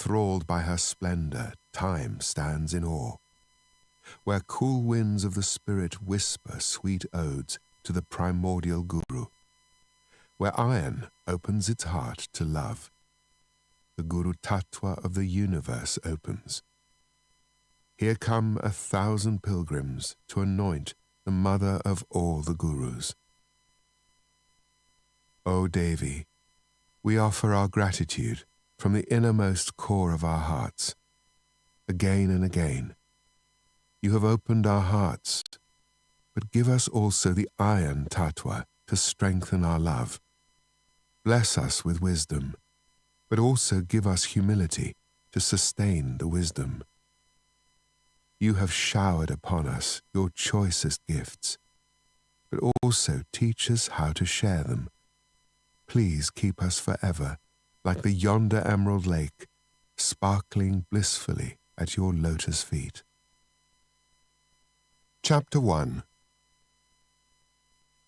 Enthralled by her splendor, time stands in awe. Where cool winds of the spirit whisper sweet odes to the primordial Guru. Where iron opens its heart to love, the Guru Tattva of the universe opens. Here come 1,000 pilgrims to anoint the mother of all the Gurus. O Devi, we offer our gratitude from the innermost core of our hearts. Again and again, you have opened our hearts, but give us also the iron tattva to strengthen our love. Bless us with wisdom, but also give us humility to sustain the wisdom. You have showered upon us your choicest gifts, but also teach us how to share them. Please keep us forever like the yonder emerald lake, sparkling blissfully at your lotus feet. Chapter 1.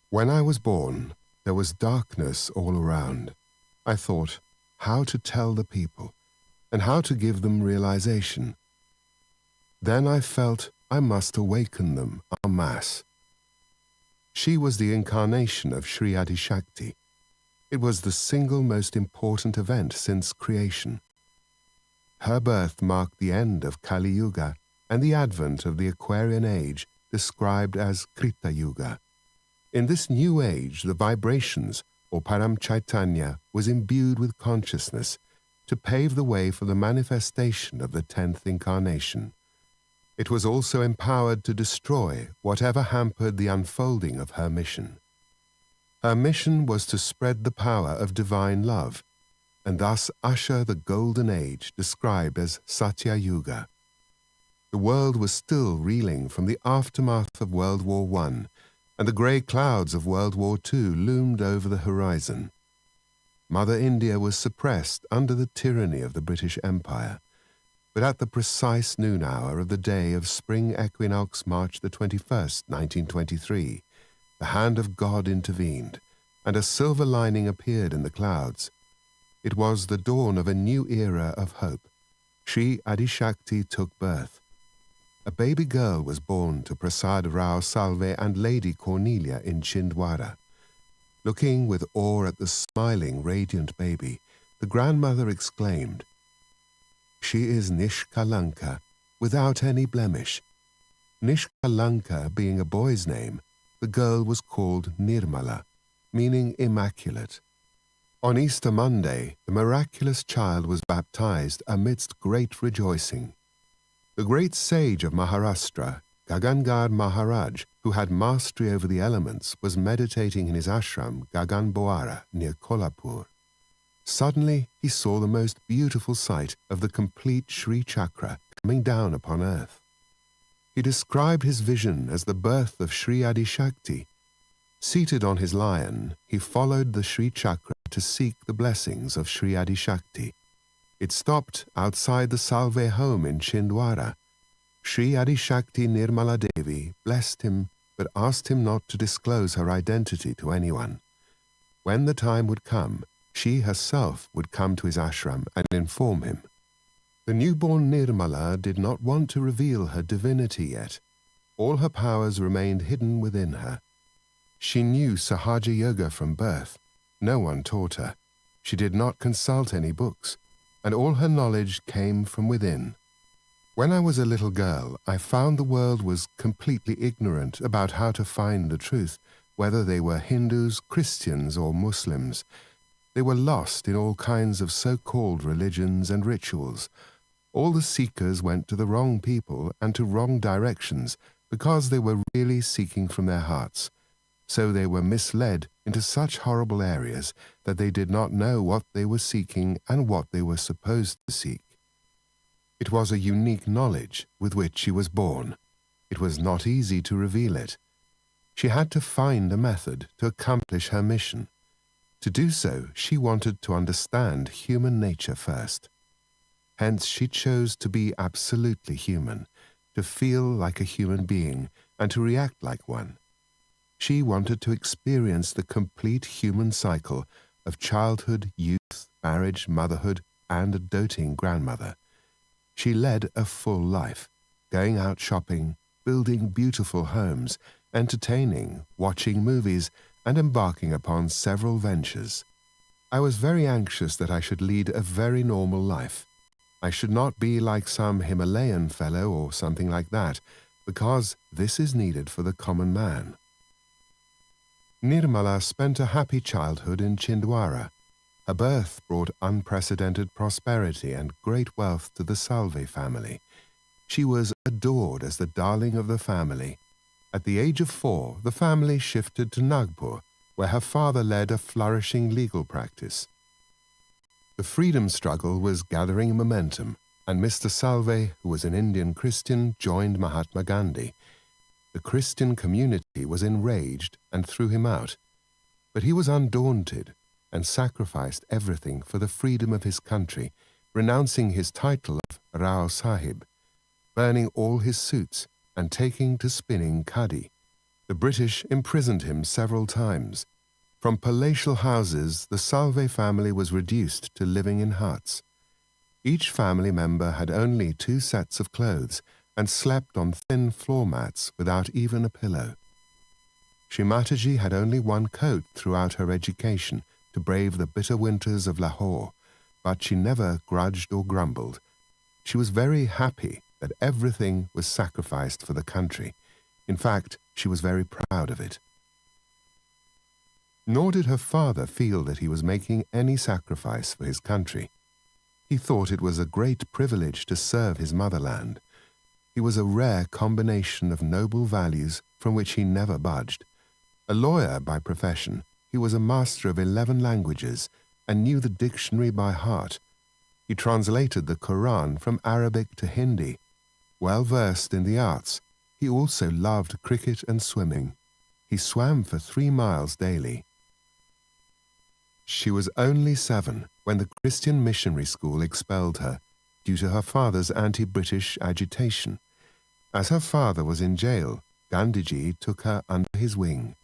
When I was born, there was darkness all around. I thought how to tell the people and how to give them realization. Then I felt I must awaken them en masse. She was the incarnation of Sri Adi Shakti. It was the single most important event since creation. Her birth marked the end of Kali Yuga and the advent of the Aquarian age described as Krita Yuga. In this new age, the vibrations, or Param Chaitanya, was imbued with consciousness to pave the way for the manifestation of the 10th incarnation. It was also empowered to destroy whatever hampered the unfolding of her mission. Her mission was to spread the power of divine love, and thus usher the golden age described as Satya Yuga. The world was still reeling from the aftermath of World War I, and the grey clouds of World War II loomed over the horizon. Mother India was suppressed under the tyranny of the British Empire, but at the precise noon hour of the day of spring equinox March the 21st, 1923, the hand of God intervened, and a silver lining appeared in the clouds. It was the dawn of a new era of hope. Sri Adi Shakti took birth. A baby girl was born to Prasad Rao Salve and Lady Cornelia in Chhindwara. Looking with awe at the smiling, radiant baby, the grandmother exclaimed, "She is Nishkalanka, without any blemish." Nishkalanka being a boy's name, the girl was called Nirmala, meaning immaculate. On Easter Monday, the miraculous child was baptized amidst great rejoicing. The great sage of Maharashtra, Gagangar Maharaj, who had mastery over the elements, was meditating in his ashram, Gaganboara, near Kolhapur. Suddenly, he saw the most beautiful sight of the complete Sri Chakra coming down upon earth. He described his vision as the birth of Sri Adi Shakti. Seated on his lion, he followed the Sri Chakra to seek the blessings of Sri Adi Shakti. It stopped outside the Salve home in Chhindwara. Sri Adi Shakti Nirmala Devi blessed him but asked him not to disclose her identity to anyone. When the time would come, she herself would come to his ashram and inform him. The newborn Nirmala did not want to reveal her divinity yet. All her powers remained hidden within her. She knew Sahaja Yoga from birth. No one taught her. She did not consult any books, and all her knowledge came from within. When I was a little girl, I found the world was completely ignorant about how to find the truth, whether they were Hindus, Christians, or Muslims. They were lost in all kinds of so-called religions and rituals. All the seekers went to the wrong people and to wrong directions because they were really seeking from their hearts. So they were misled into such horrible areas that they did not know what they were seeking and what they were supposed to seek. It was a unique knowledge with which she was born. It was not easy to reveal it. She had to find a method to accomplish her mission. To do so, she wanted to understand human nature first. Hence, she chose to be absolutely human, to feel like a human being, and to react like one. She wanted to experience the complete human cycle of childhood, youth, marriage, motherhood, and a doting grandmother. She led a full life, going out shopping, building beautiful homes, entertaining, watching movies, and embarking upon several ventures. I was very anxious that I should lead a very normal life. I should not be like some Himalayan fellow or something like that, because this is needed for the common man. Nirmala spent a happy childhood in Chhindwara. Her birth brought unprecedented prosperity and great wealth to the Salve family. She was adored as the darling of the family. At the age of 4, the family shifted to Nagpur, where her father led a flourishing legal practice. The freedom struggle was gathering momentum, and Mr. Salve, who was an Indian Christian, joined Mahatma Gandhi. The Christian community was enraged and threw him out, but he was undaunted and sacrificed everything for the freedom of his country, renouncing his title of Rao Sahib, burning all his suits and taking to spinning khadi. The British imprisoned him several times. From palatial houses, the Salve family was reduced to living in huts. Each family member had only 2 sets of clothes and slept on thin floor mats without even a pillow. Shrimataji had only 1 coat throughout her education to brave the bitter winters of Lahore, but she never grudged or grumbled. She was very happy that everything was sacrificed for the country. In fact, she was very proud of it. Nor did her father feel that he was making any sacrifice for his country. He thought it was a great privilege to serve his motherland. He was a rare combination of noble values from which he never budged. A lawyer by profession, he was a master of 11 languages and knew the dictionary by heart. He translated the Quran from Arabic to Hindi. Well versed in the arts, he also loved cricket and swimming. He swam for 3 miles daily. She was only 7 when the Christian missionary school expelled her due to her father's anti-British agitation. As her father was in jail, Gandhiji took her under his wing.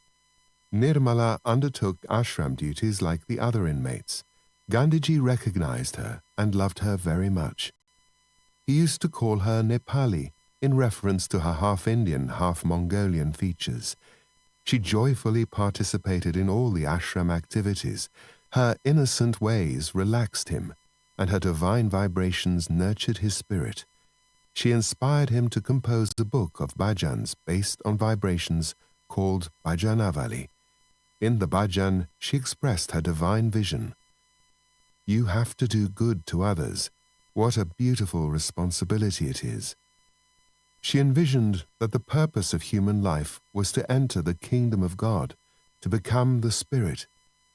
Nirmala undertook ashram duties like the other inmates. Gandhiji recognized her and loved her very much. He used to call her Nepali in reference to her half-Indian, half-Mongolian features. She joyfully participated in all the ashram activities. Her innocent ways relaxed him, and her divine vibrations nurtured his spirit. She inspired him to compose a book of bhajans based on vibrations called Bhajanavali. In the bhajan, she expressed her divine vision. You have to do good to others. What a beautiful responsibility it is. She envisioned that the purpose of human life was to enter the kingdom of God, to become the spirit,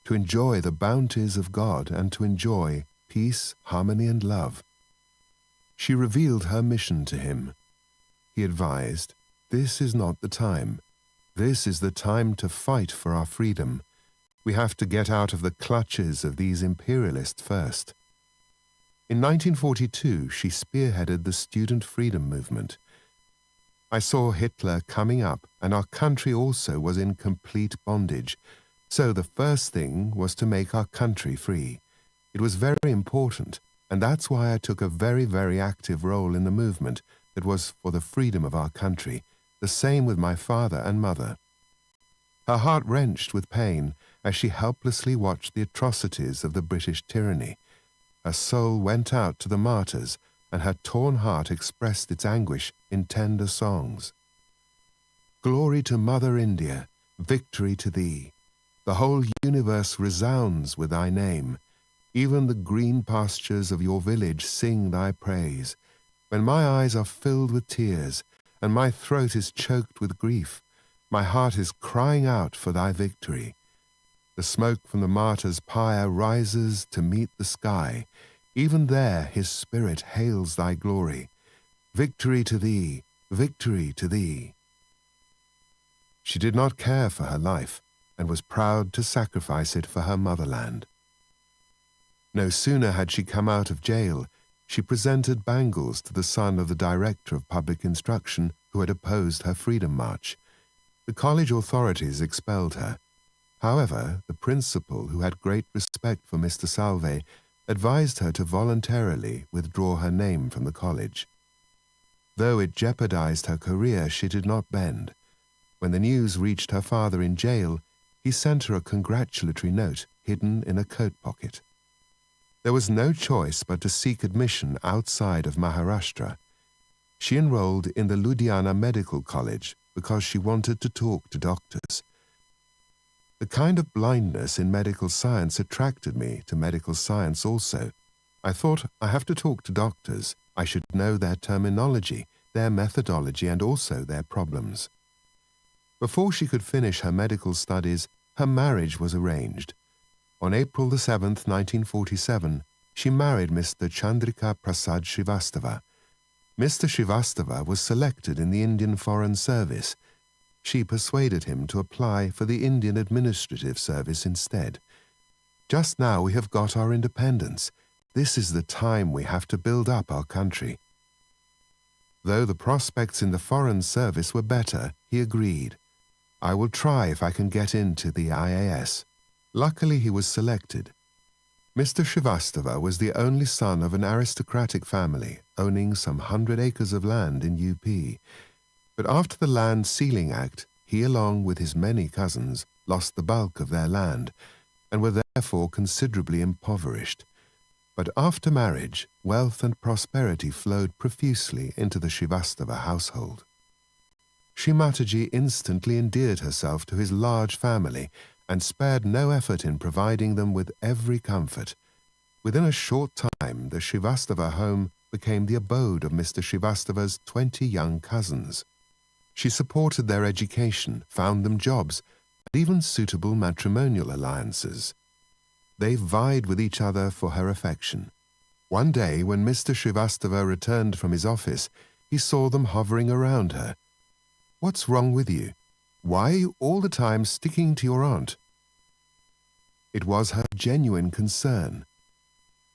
to enjoy the bounties of God and to enjoy peace, harmony, and love. She revealed her mission to him. He advised, "This is not the time. This is the time to fight for our freedom. We have to get out of the clutches of these imperialists first." In 1942, she spearheaded the student freedom movement. I saw Hitler coming up, and our country also was in complete bondage. So the first thing was to make our country free. It was very important, and that's why I took a very, very active role in the movement that was for the freedom of our country, the same with my father and mother. Her heart wrenched with pain as she helplessly watched the atrocities of the British tyranny. Her soul went out to the martyrs, and her torn heart expressed its anguish in tender songs. Glory to Mother India, victory to thee. The whole universe resounds with thy name. Even the green pastures of your village sing thy praise. When my eyes are filled with tears, and my throat is choked with grief, my heart is crying out for thy victory. The smoke from the martyr's pyre rises to meet the sky. Even there his spirit hails thy glory. Victory to thee, victory to thee. She did not care for her life, and was proud to sacrifice it for her motherland. No sooner had she come out of jail, she presented bangles to the son of the director of public instruction who had opposed her freedom march. The college authorities expelled her. However, the principal, who had great respect for Mr. Salve, advised her to voluntarily withdraw her name from the college. Though it jeopardized her career, she did not bend. When the news reached her father in jail, he sent her a congratulatory note hidden in a coat pocket. There was no choice but to seek admission outside of Maharashtra. She enrolled in the Ludhiana Medical College because she wanted to talk to doctors. The kind of blindness in medical science attracted me to medical science also. I thought, I have to talk to doctors. I should know their terminology, their methodology, and also their problems. Before she could finish her medical studies, her marriage was arranged. On April the 7th, 1947, she married Mr. Chandrika Prasad Srivastava. Mr. Srivastava was selected in the Indian Foreign Service. She persuaded him to apply for the Indian Administrative Service instead. Just now we have got our independence. This is the time we have to build up our country. Though the prospects in the Foreign Service were better, he agreed. I will try if I can get into the IAS. Luckily he was selected. Mr. Srivastava was the only son of an aristocratic family, owning some 100 acres of land in UP. But after the Land Ceiling Act, he, along with his many cousins, lost the bulk of their land, and were therefore considerably impoverished. But after marriage, wealth and prosperity flowed profusely into the Srivastava household. Srimataji instantly endeared herself to his large family and spared no effort in providing them with every comfort. Within a short time, the Srivastava home became the abode of Mr. Srivastava's 20 young cousins. She supported their education, found them jobs, and even suitable matrimonial alliances. They vied with each other for her affection. One day, when Mr. Srivastava returned from his office, he saw them hovering around her. "What's wrong with you? Why are you all the time sticking to your aunt?" It was her genuine concern.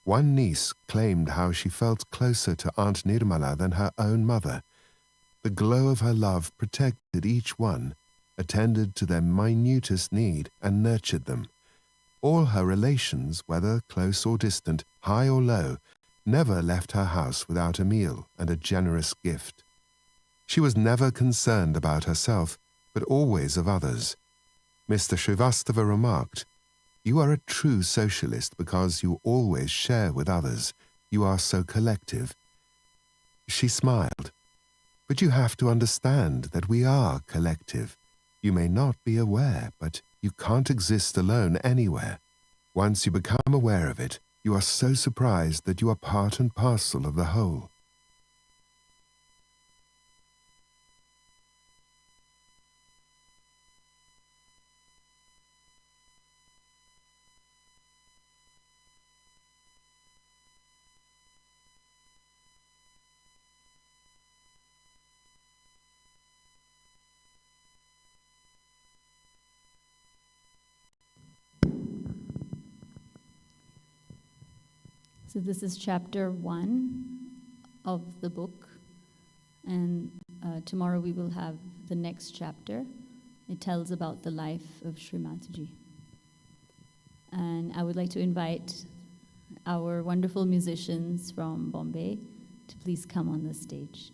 One niece claimed how she felt closer to Aunt Nirmala than her own mother. The glow of her love protected each one, attended to their minutest need, and nurtured them. All her relations, whether close or distant, high or low, never left her house without a meal and a generous gift. She was never concerned about herself, but always of others. Mr. Srivastava remarked, "You are a true socialist because you always share with others. You are so collective." She smiled. "But you have to understand that we are collective. You may not be aware, but you can't exist alone anywhere. Once you become aware of it, you are so surprised that you are part and parcel of the whole." So this is chapter 1 of the book, and tomorrow we will have the next chapter. It tells about the life of Srimataji. And I would like to invite our wonderful musicians from Bombay to please come on the stage.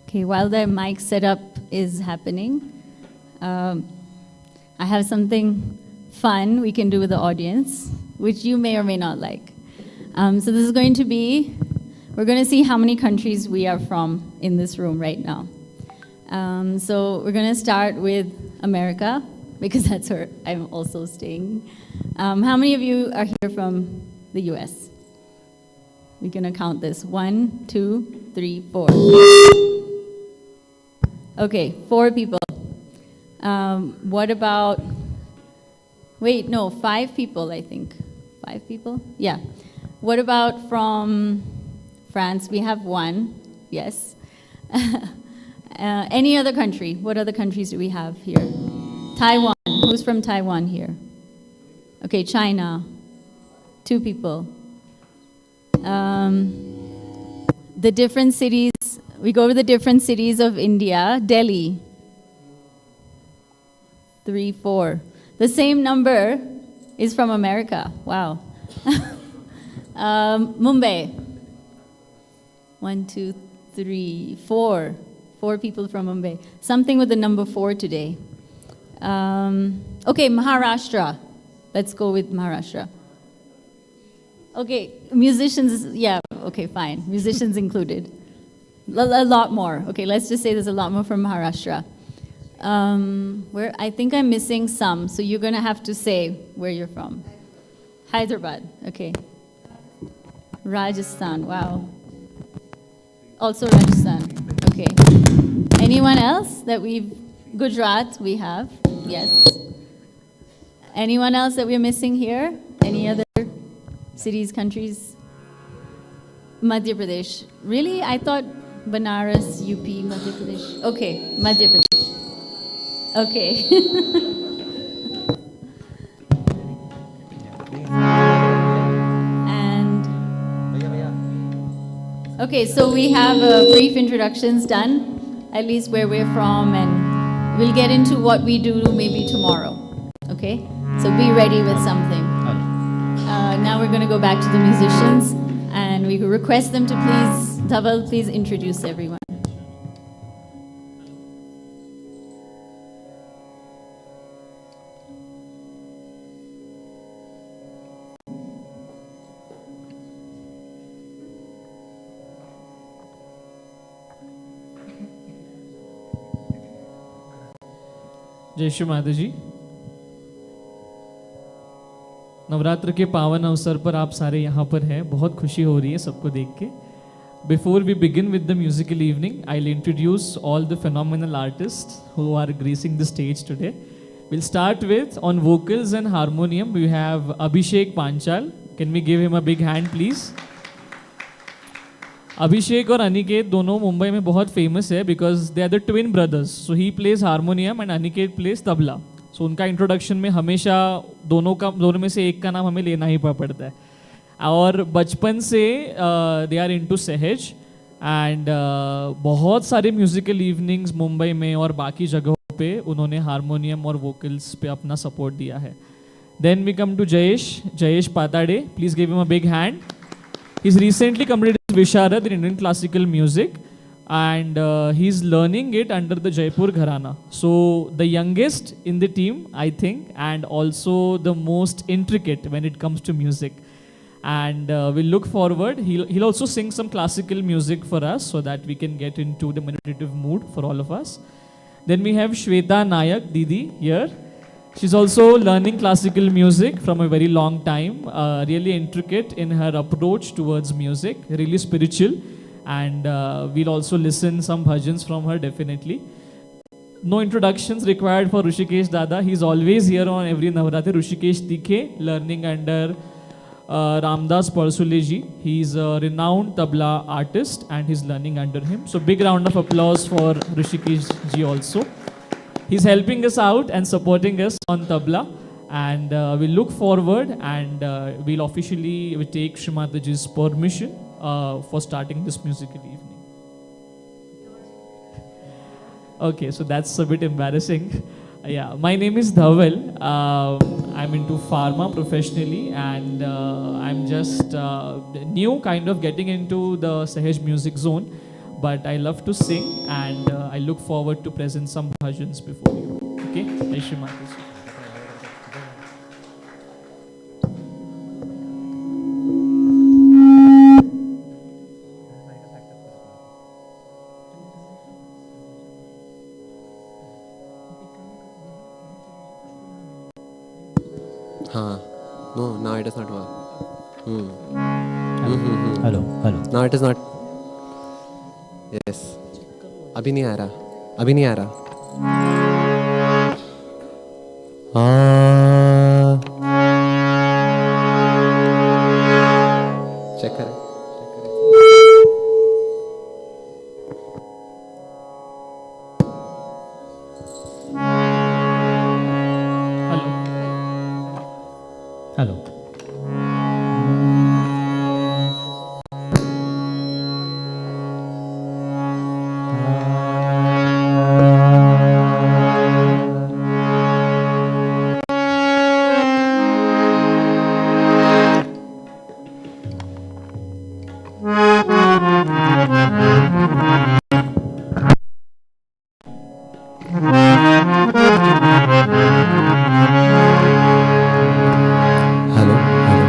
Okay, while the mic setup is happening, I have something fun we can do with the audience, which you may or may not like. So this is going to be, we're going to see how many countries we are from in this room right now. So we're going to start with America, because that's where I'm also staying. How many of you are here from the US? We're going to count this. 1, 2, 3, 4. Okay, 4 people. What about, wait, no, 5 people, I think. 5 people? Yeah. What about from France? We have 1, yes. Any other country? What other countries do we have here? Taiwan. Who's from Taiwan here? Okay, China. 2 people. The different cities, we go to the different cities of India. Delhi. 3, 4. The same number is from America. Wow. Mumbai. 1, 2, 3, 4. 4 people from Mumbai. Something with the number 4 today. Okay, Maharashtra. Let's go with Maharashtra. Okay, musicians, yeah, okay, fine. Musicians included. A lot more. Okay, let's just say there's a lot more from Maharashtra. Where I think I'm missing some, so you're going to have to say where you're from. Hyderabad, okay. Rajasthan, wow. Also Rajasthan, okay. Anyone else that Gujarat we have, yes. Anyone else that we're missing here? Any other cities, countries? Madhya Pradesh. Really? I thought Banaras, UP, Madhya Pradesh. Okay, Madhya Pradesh. Okay. And okay, so we have brief introductions done, at least where we're from, and we'll get into what we do maybe tomorrow. Okay? So be ready with something. Now we're going to go back to the musicians, and we request them to please, Dhaval, please introduce everyone. जय श्री माता जी। नवरात्र के पावन अवसर पर आप सारे यहाँ पर हैं, बहुत खुशी हो रही है सबको देख के। Before we begin with the musical evening, I'll introduce all the phenomenal artists who are gracing the stage today. We'll start with, on vocals and harmonium, we have Abhishek Panchal. Can we give him a big hand, please? अभिषेक और अनिकेत दोनों मुंबई में बहुत famous है because they are the twin brothers. So he plays harmonium and Aniket plays tabla. So उनका introduction में हमेशा दोनों में से एक का नाम हमें लेना ही पड़ता है. और बचपन से दे आर इनटू सहज एंड बहुत सारे म्यूजिकल इवनिंग्स मुंबई में और बाकी जगहों पे उन्होंने हारमोनियम और वोकल्स पे अपना सपोर्ट दिया है. Then we come to Jayesh Patade. Please give him a big hand. He's recently completed his Visharad in Indian classical music and he's learning it under the Jaipur Gharana. So the youngest in the team, I think, and also the most intricate when it comes to music. And we'll look forward. He'll also sing some classical music for us so that we can get into the meditative mood for all of us. Then we have Shweta Nayak, Didi, here. She's also learning classical music from a very long time, really intricate in her approach towards music, really spiritual, and we'll also listen some bhajans from her definitely. No introductions required for Rishikesh Dada. He's always here on every Navaratri. Rishikesh Tikhe, learning under Ramdas Parsule ji. He's a renowned tabla artist and he's learning under him. So big round of applause for Rishikesh ji also. He's helping us out and supporting us on tabla, and we look forward and we'll officially take Shrimataji's permission for starting this musical evening. Okay, so that's a bit embarrassing. Yeah, my name is Dhaval. I'm into pharma professionally, and I'm just new, kind of getting into the Sahaj music zone. but I love to sing, and I look forward to present some bhajans before you. Okay? Jai Shri Mataji. No, now it does not work. Hello, hello. Now it is not. Yes. अभी नहीं आ रहा. अभी नहीं आ रहा. Check करें. Hello. Hello. Hello. Hello.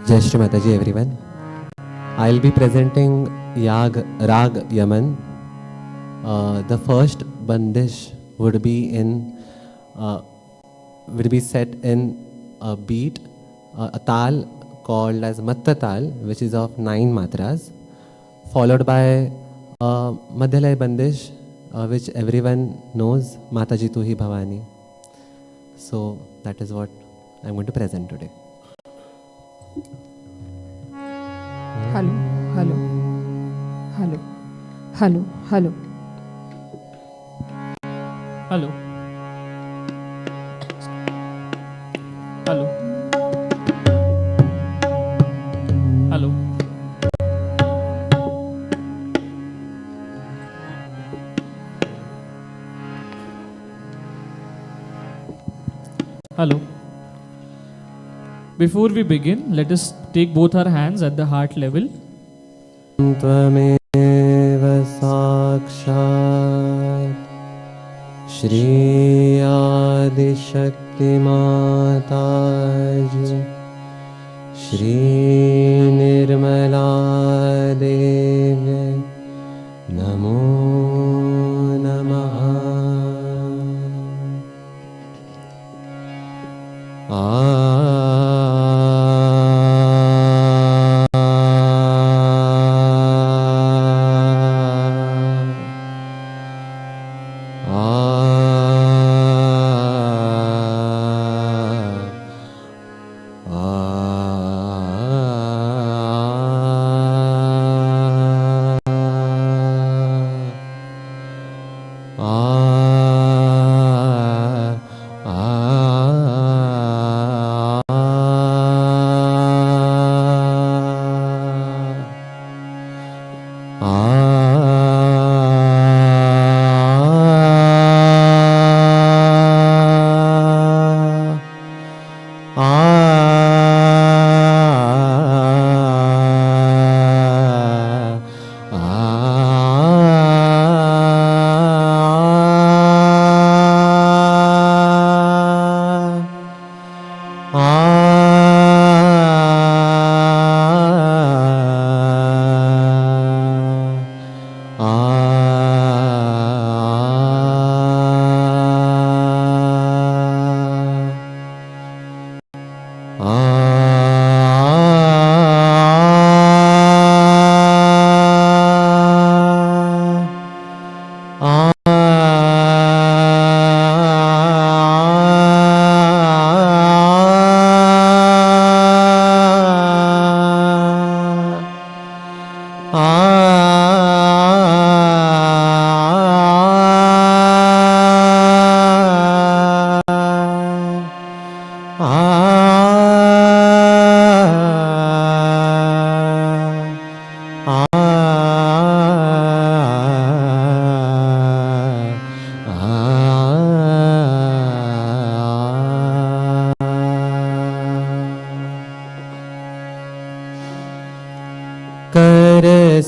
Jai Shri Mataji, everyone. I'll be presenting Rag Yaman. The first bandish would be set in a beat, a tal called as Matta tal, which is of 9 matras, followed by Madhyalay bandish, which everyone knows, Mataji Tu Hi Bhavani. So that is what I'm going to present today. Hello, hello, hello, hello, hello. Hello. Hello. Hello. Hello. Before we begin, let us take both our hands at the heart level. त्वमेव साक्षात् श्री आदिशक्तिमाताजी श्री निर्मला देवी नमो नमः.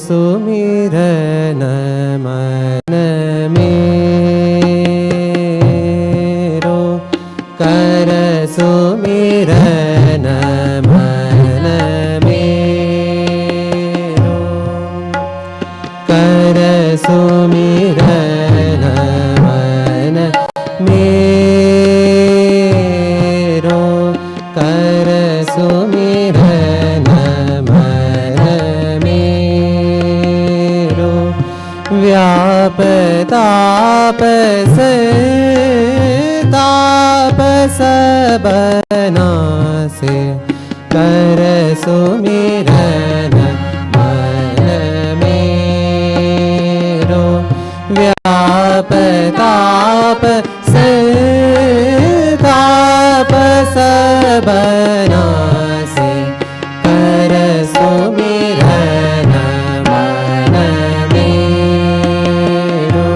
सुमिरन मन मेरो, कर सुमिरन मन मेरो, कर सुमिरन मन मेरो, कर सुमिरन मन मेरो, व्याप ताप से ताप सब नासे, कर सुमिरन मन मेरो, व्याप ताप से ताप सब नासे, कर सुमिरन मन मेरो।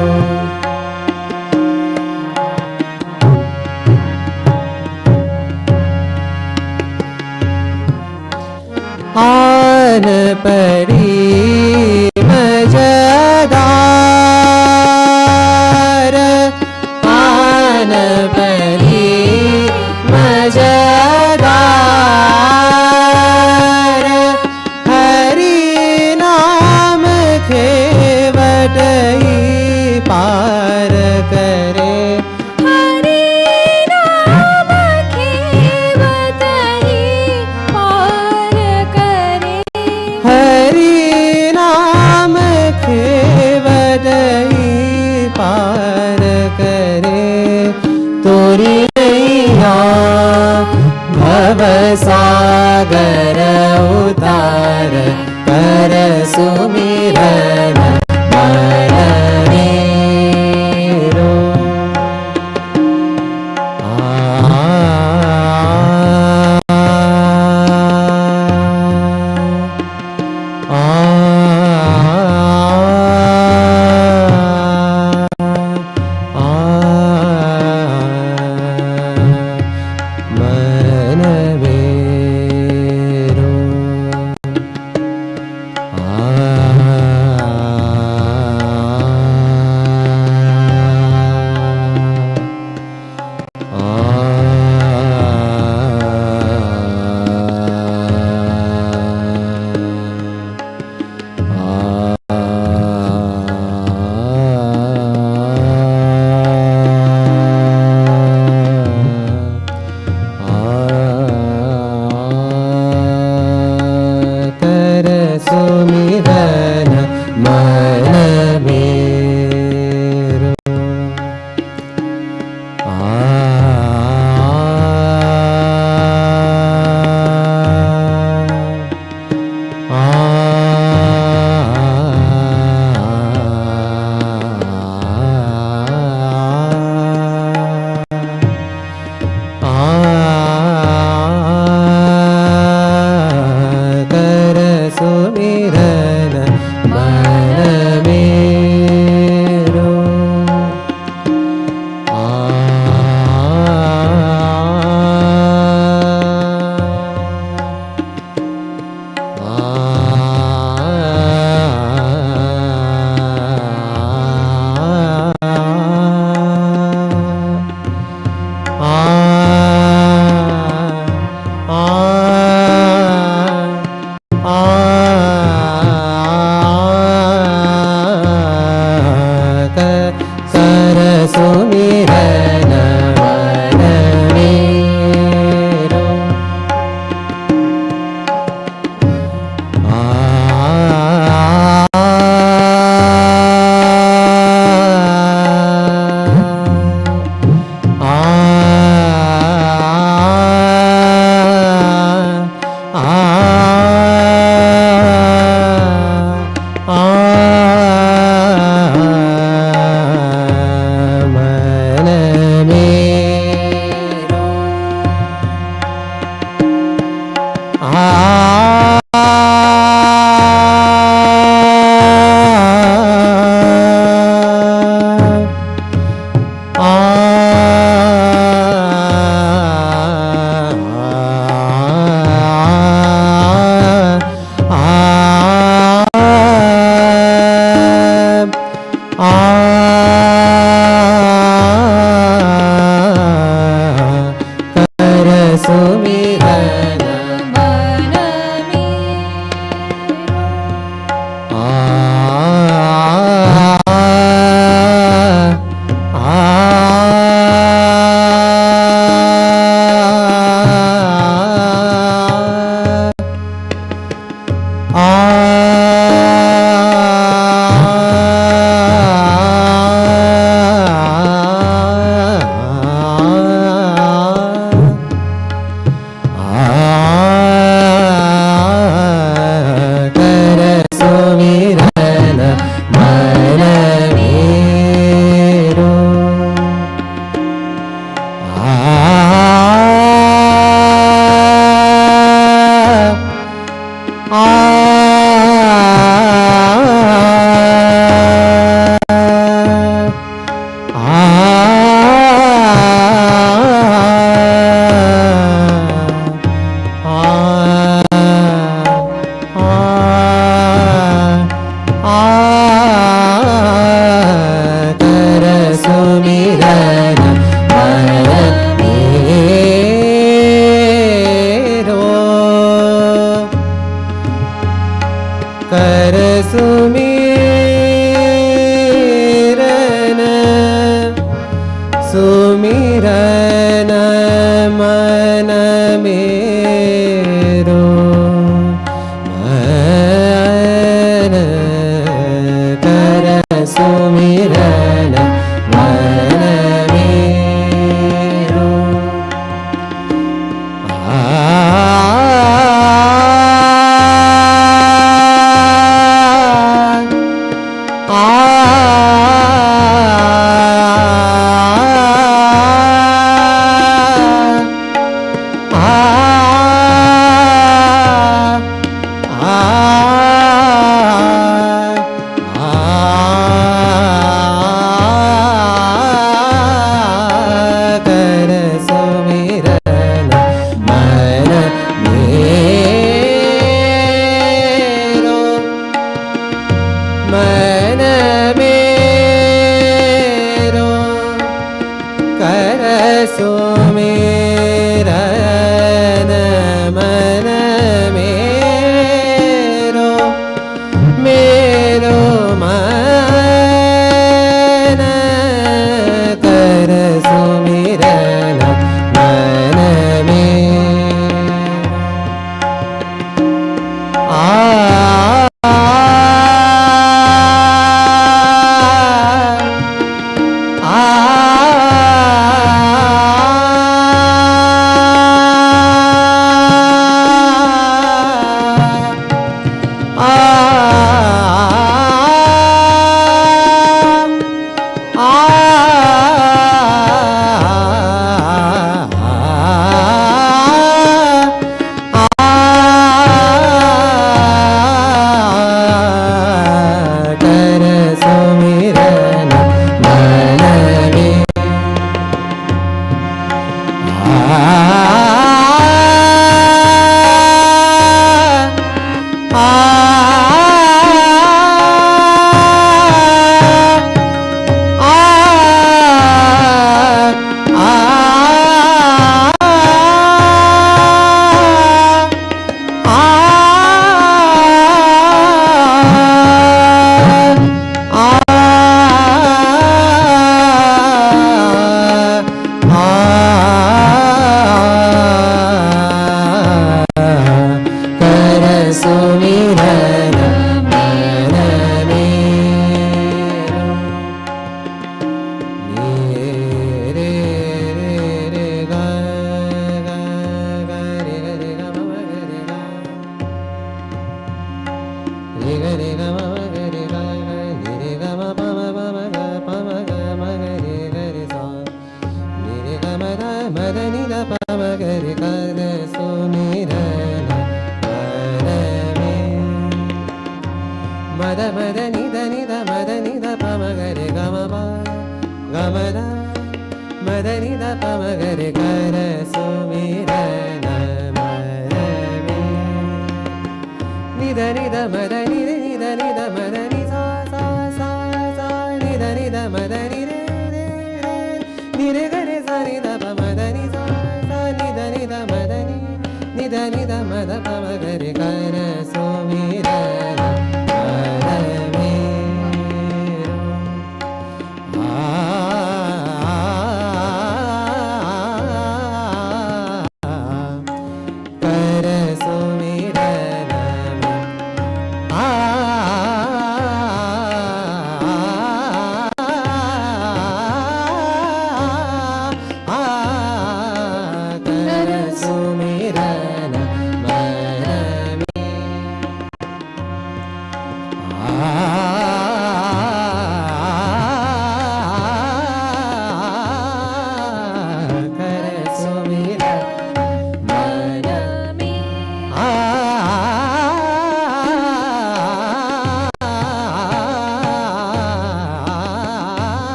Nida nida mada pama gare kara so mira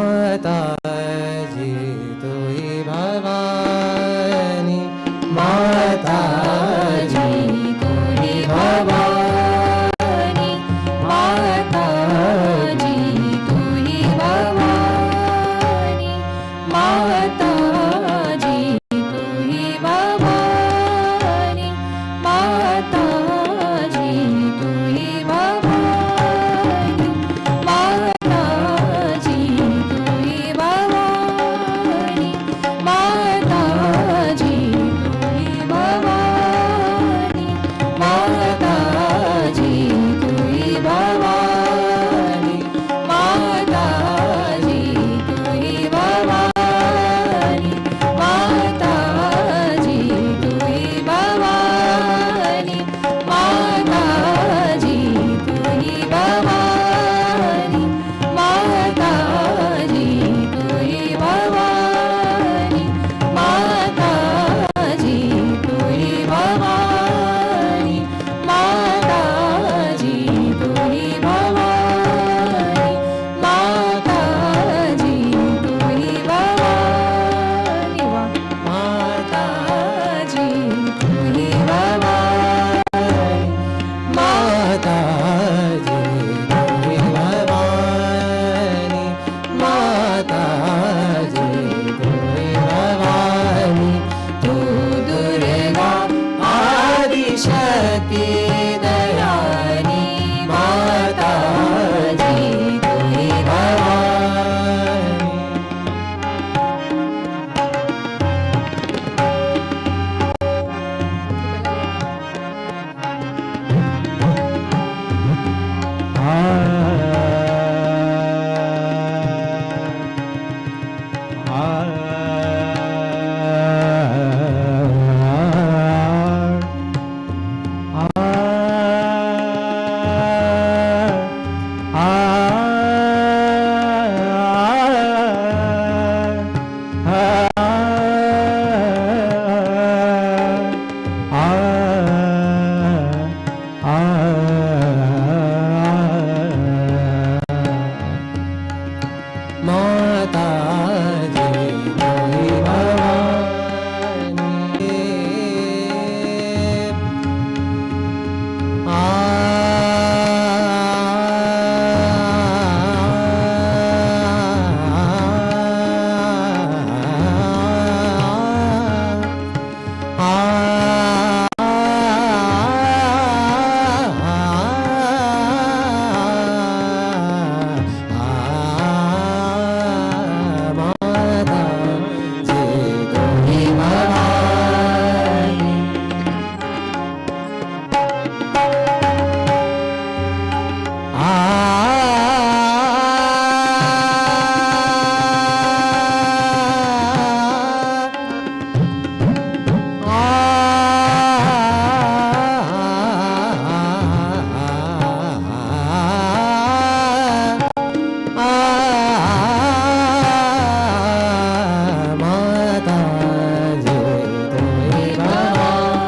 माता जी तू ही भवानी, माता जी तू ही भवानी, माता जी तू ही भवानी, माता जी तू ही भवानी, माता जी तू ही भवानी, माता जी तू ही भवानी, माता जी तू ही भवानी, माता जी तू ही भवानी, माता जी तू ही भवानी, माता जी तू ही भवानी, माता जी तू ही भवानी, माता जी तू ही भवानी, माता जी तू ही भवानी, माता जी तू ही भवानी, माता जी तू ही भवानी, माता जी तू ही भवानी, माता जी तू ही भवानी, माता जी तू ही भवानी, तू दुर्गा आदिशक्ति दयानी, माता जी तू ही भवानी। माता जी तू ही भवानी, माता जी तू ही भवानी। माता जी तू ही भवानी,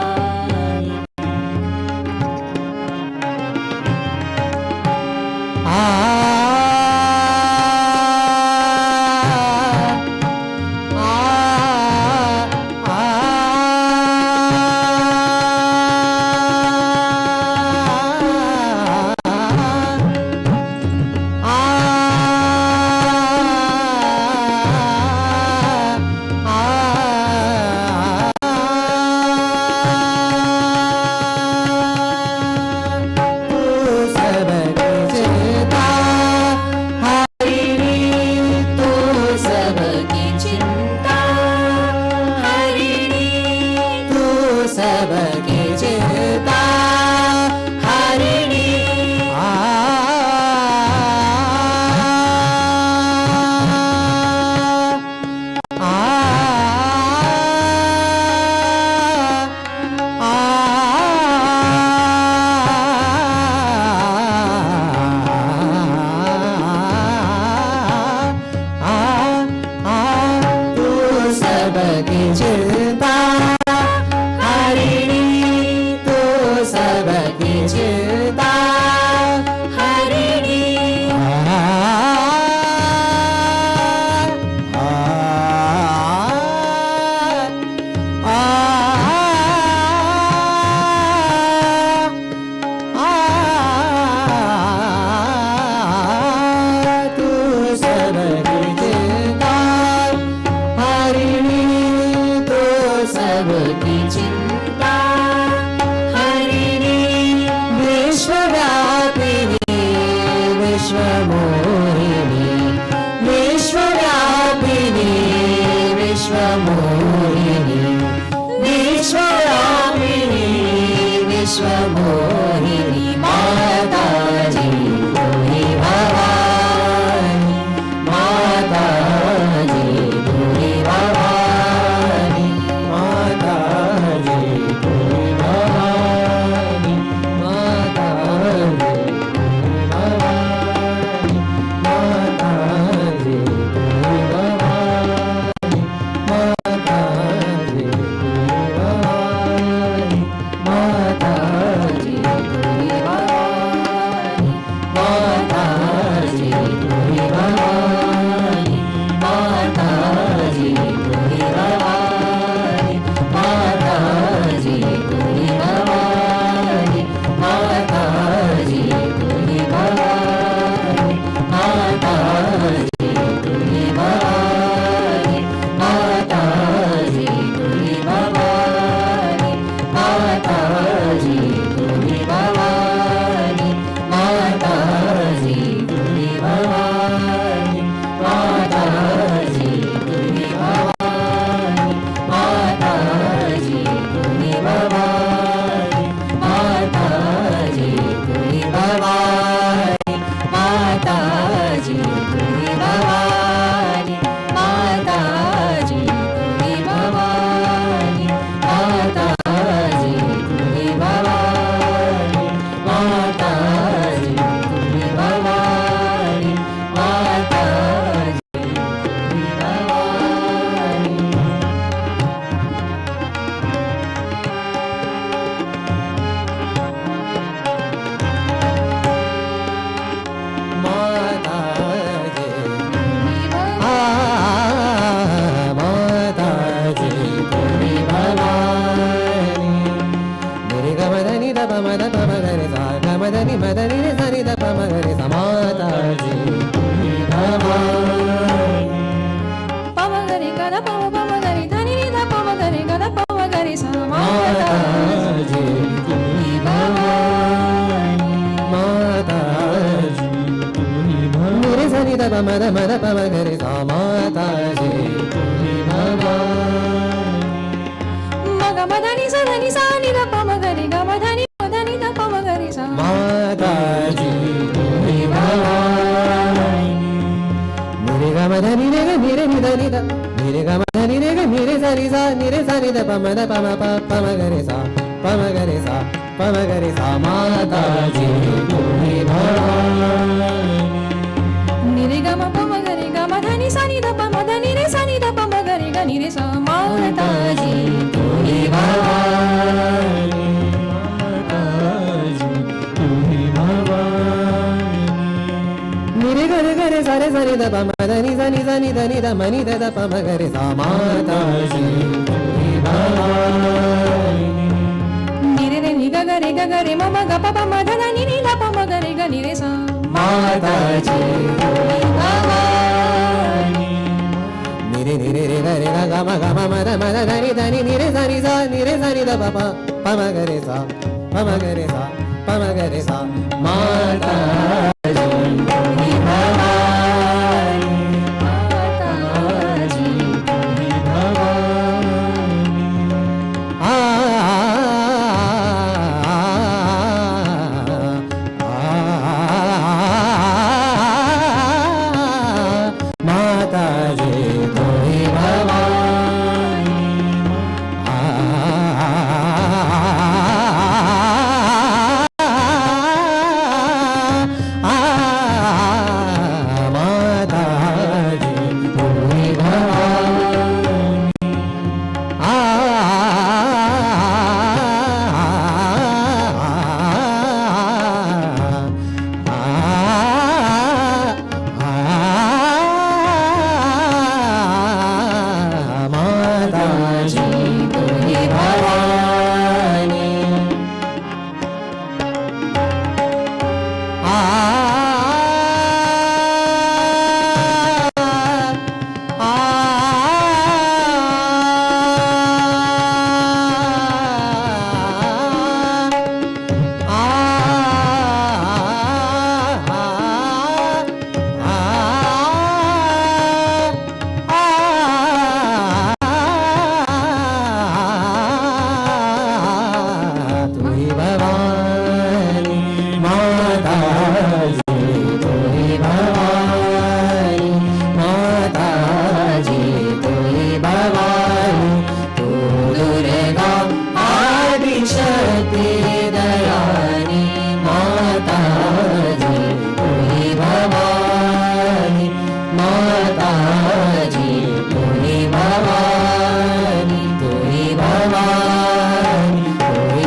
माता जी तुम ही भवानी। मग मधनी सा धनी सा नि ध प म ग रे ग मधनी मधनी ध प म ग रे सा। माता जी तुम ही भवानी। मेरे ग मधनी रे ग मेरे नि ध नि ध मेरे ग मधनी रे ग मेरे सा नि सा नि ध प म प म ग रे सा प म ग रे सा प म ग रे सा। माता जी तुम ही भवानी। नि रे ग म प म ग रे ग मधनी सा नि ध प म ध नि रे सा नि ध प म ग रे ग नि रे सा। माता जी तुम ही भवानी। माता जी तुम ही भवानी। मेरे घर घर सारे सारे द प म ध नि सा नि सा नि ध नि ध म नि ध ध प म ग रे सा। माता जी तुम ही भवानी। नि रे रे नि ग ग रे ग ग रे म म ग प प म ध ध नि नि ध प म ग रे ग नि रे सा। माता जी तुम ही भवानी। नि रे नि रे रे ग रे ग ग म ग म म ध ध नि ध नि नि रे सा नि ध प प प म ग रे सा प म ग रे सा प म ग रे सा। माता जी तुम ही भवानी। माता जी तुम ही भवानी। आ माता जी तुम ही भवानी। माता जी तुम ही भवानी। माता जी तुम ही भवानी। तुम ही भवानी। माता जी तुम ही भवानी। माता जी तुम ही भवानी। तू दुर्गा आदि शक्ति दयानी। माता जी तुम ही भवानी। माता जी तुम ही भवानी। तू ही भवानी तू ही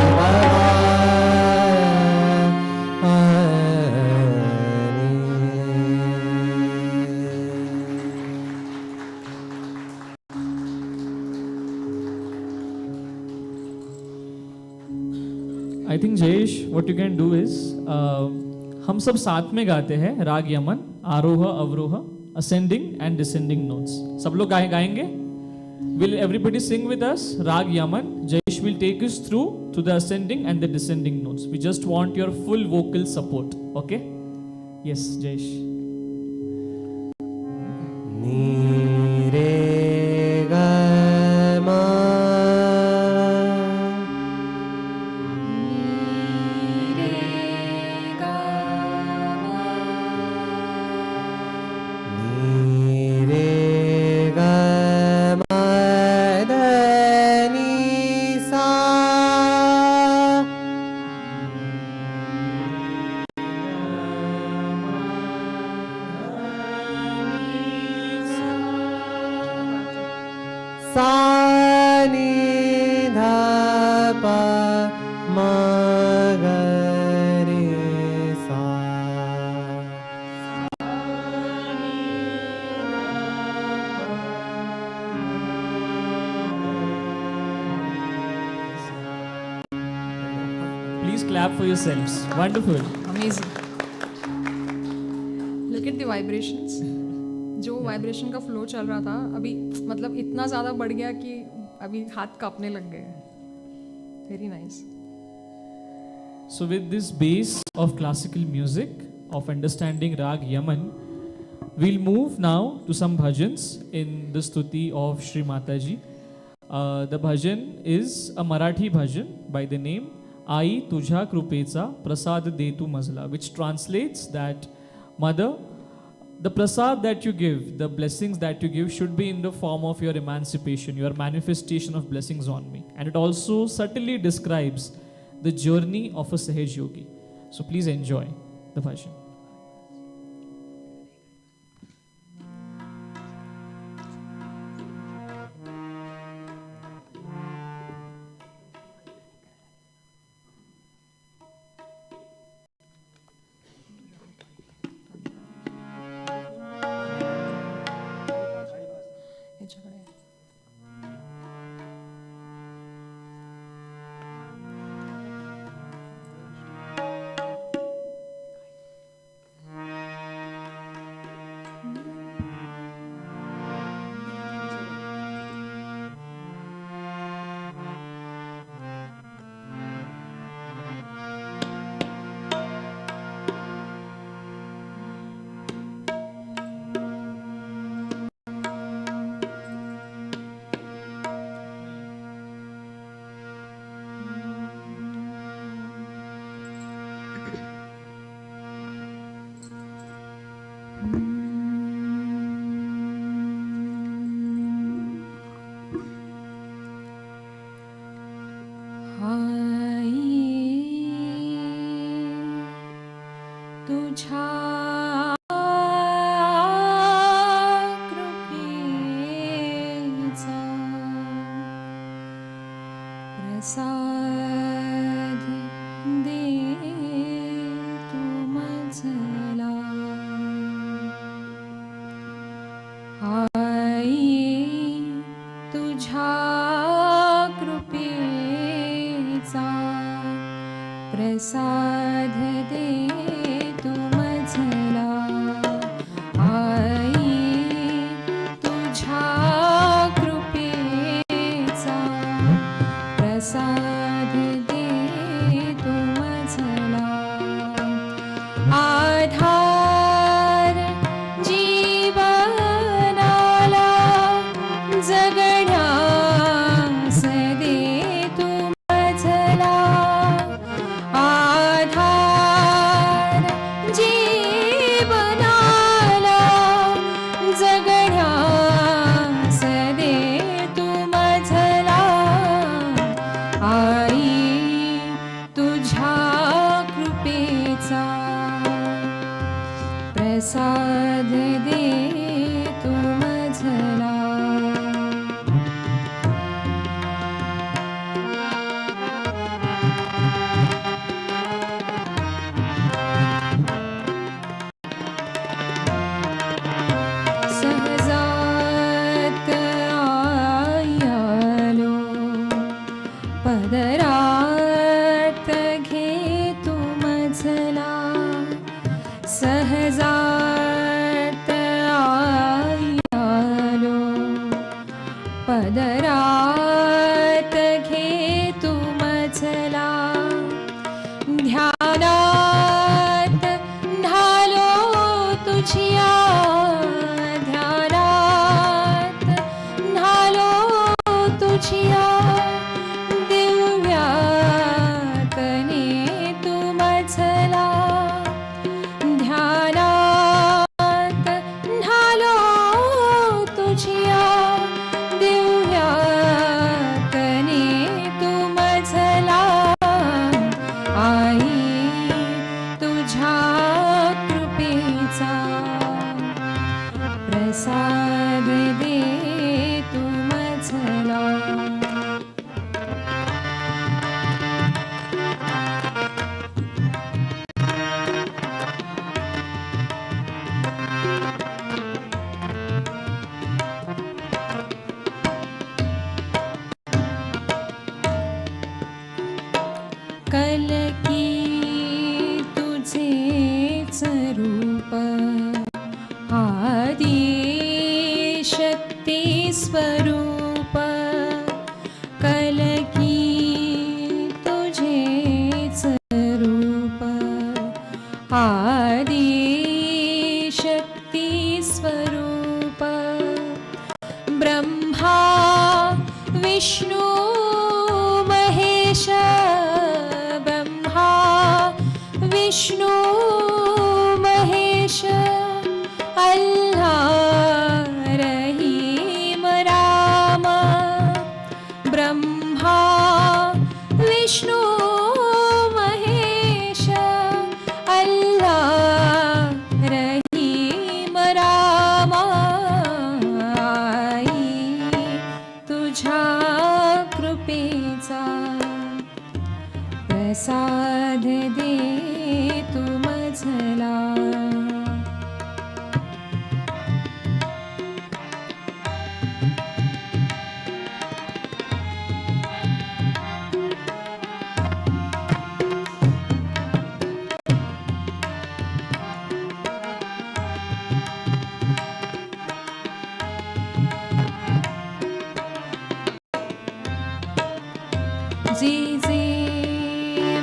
I think Jayesh what you can do is हम सब साथ में गाते हैं राग यमन, आरोह अवरोह, असेंडिंग एंड डिसेंडिंग नोट्स। सब लोग गाएंगे। Will everybody sing with us raag Yaman? Jayesh will take us through the ascending and the descending notes. We just want your full vocal support. Okay? Yes, Jayesh. नी रे ग म नी रे ग म ध नि सा। सा नि ध प म ग रे सा। Please clap for yourselves. Wonderful. Amazing. Look at the vibrations. जो वाइब्रेशन का फ्लो चल रहा था अभी मतलब इतना ज़्यादा बढ़ गया कि अभी हाथ कांपने लग गए। Very nice. So with this base of classical music, of understanding Rag Yaman, We'll move now to some bhajans in the stuti of Shri Mataji. The bhajan is a Marathi bhajan by the name Ai Tujha Krupecha Prasad De Tu Mazla, which translates that, Mother, the prasad that you give, the blessings that you give should be in the form of your emancipation, your manifestation of blessings on me. And it also subtly describes the journey of a Sahaj Yogi. So please enjoy the bhajan. याच्याकडे तुझ्या कृपेचा प्रसाद दे तू मजला आई तुझ्या कृपेचा प्रसाद दे तू मजला आई तुझ्या कृपेचा प्रसाद दे तू मजला आधार जीवनाला जगण्यास दे तू मजला आधार जीवनाला जगण्यास दे तू मजला आई तुझ्या कृपेचा प्रसाद दे तू मजला सहजात आयालो पदरात घे तू मजला सहजात आयालो पदरात घे तू मजला ध्यानात ढालो तुझिया ध्यानात ढालो तुझिया दिव्यातने तू मजला ध्यानात ढालो तुझिया दिव्यातने तू मजला आई तुझ्या कृपेचा प्रसाद दे तू मजला कलकी तुझेच रूप आदि शक्ती स्वरूप कलकी तुझेच रूप आदि शक्ती विष्णु महेश ब्रह्मा विष्णु महेश अल्लाह रहीम राम ब्रह्मा विष्णु महेश अल्लाह रहीम राम आई तुझ्या कृपेचा प्रसाद दे तू मजला जे जे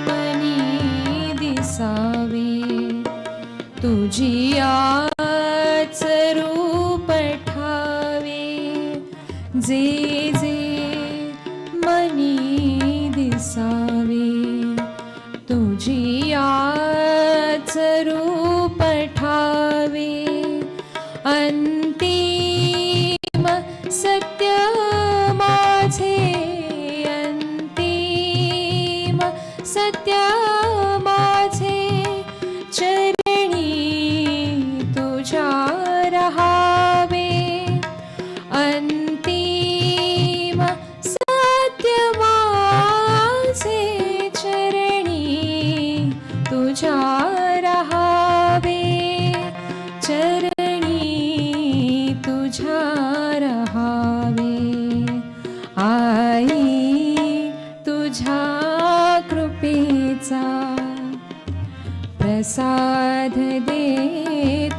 मनी दिसावे तुझी आच रूप ठावे जे जे मनी दिसावे तुझी आच रूप ठावे अंतिम सत्य माझे सत्य माझे चरणी तुझ्या रहावे अंतिम सत्य माझे चरणी तुझ्या रहावे चरणी तुझ्या रहावे आई तुझ्या कृपेचा प्रसाद दे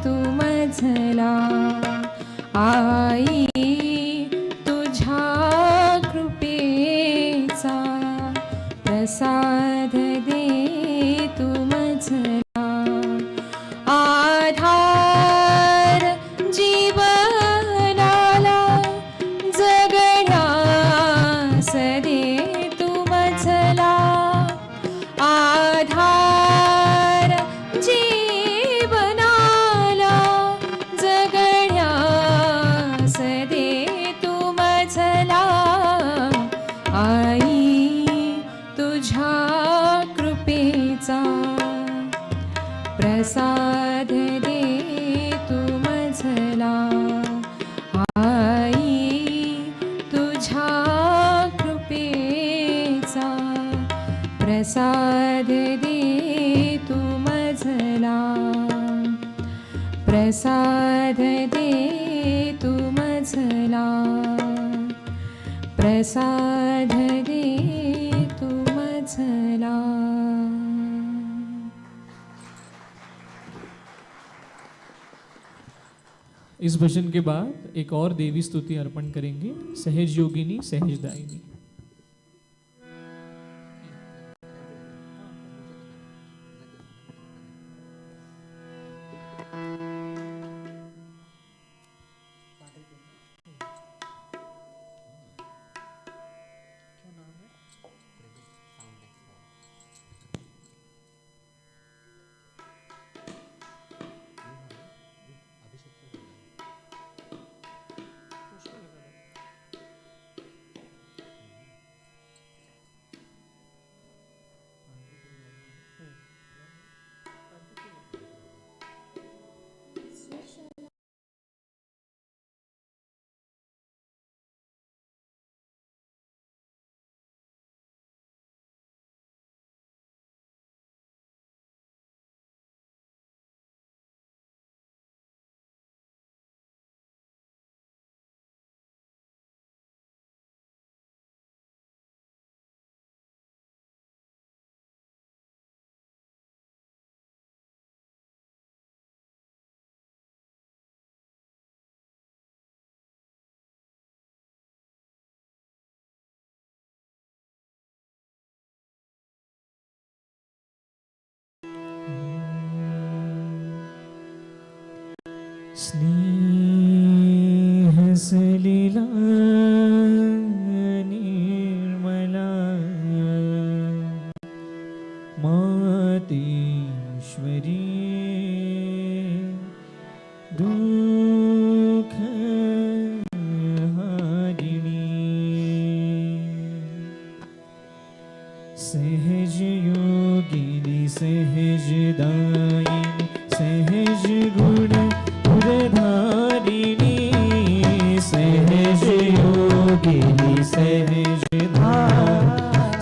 तू मजला आई तुझ्या कृपेचा प्रसाद दे तू मजला आधार जीवनाला जगण्यास दे तू मजला आधार जीवनाला जगण्यास दे तू मजला आई तुझ्या कृपेचा प्रसाद दे तू मजला आई तुझ्या कृपेचा प्रसाद दे तू मजला प्रसाद दे तू मजला प्रसाद दे तू मजला इस भजन के बाद एक और देवी स्तुति अर्पण करेंगे, सहज योगिनी सहजदायिनी। स्नेह सलिलानी सहज योगिनी सहज दायिनी सहज गुण उरधारिणी सहज योगिनी सहज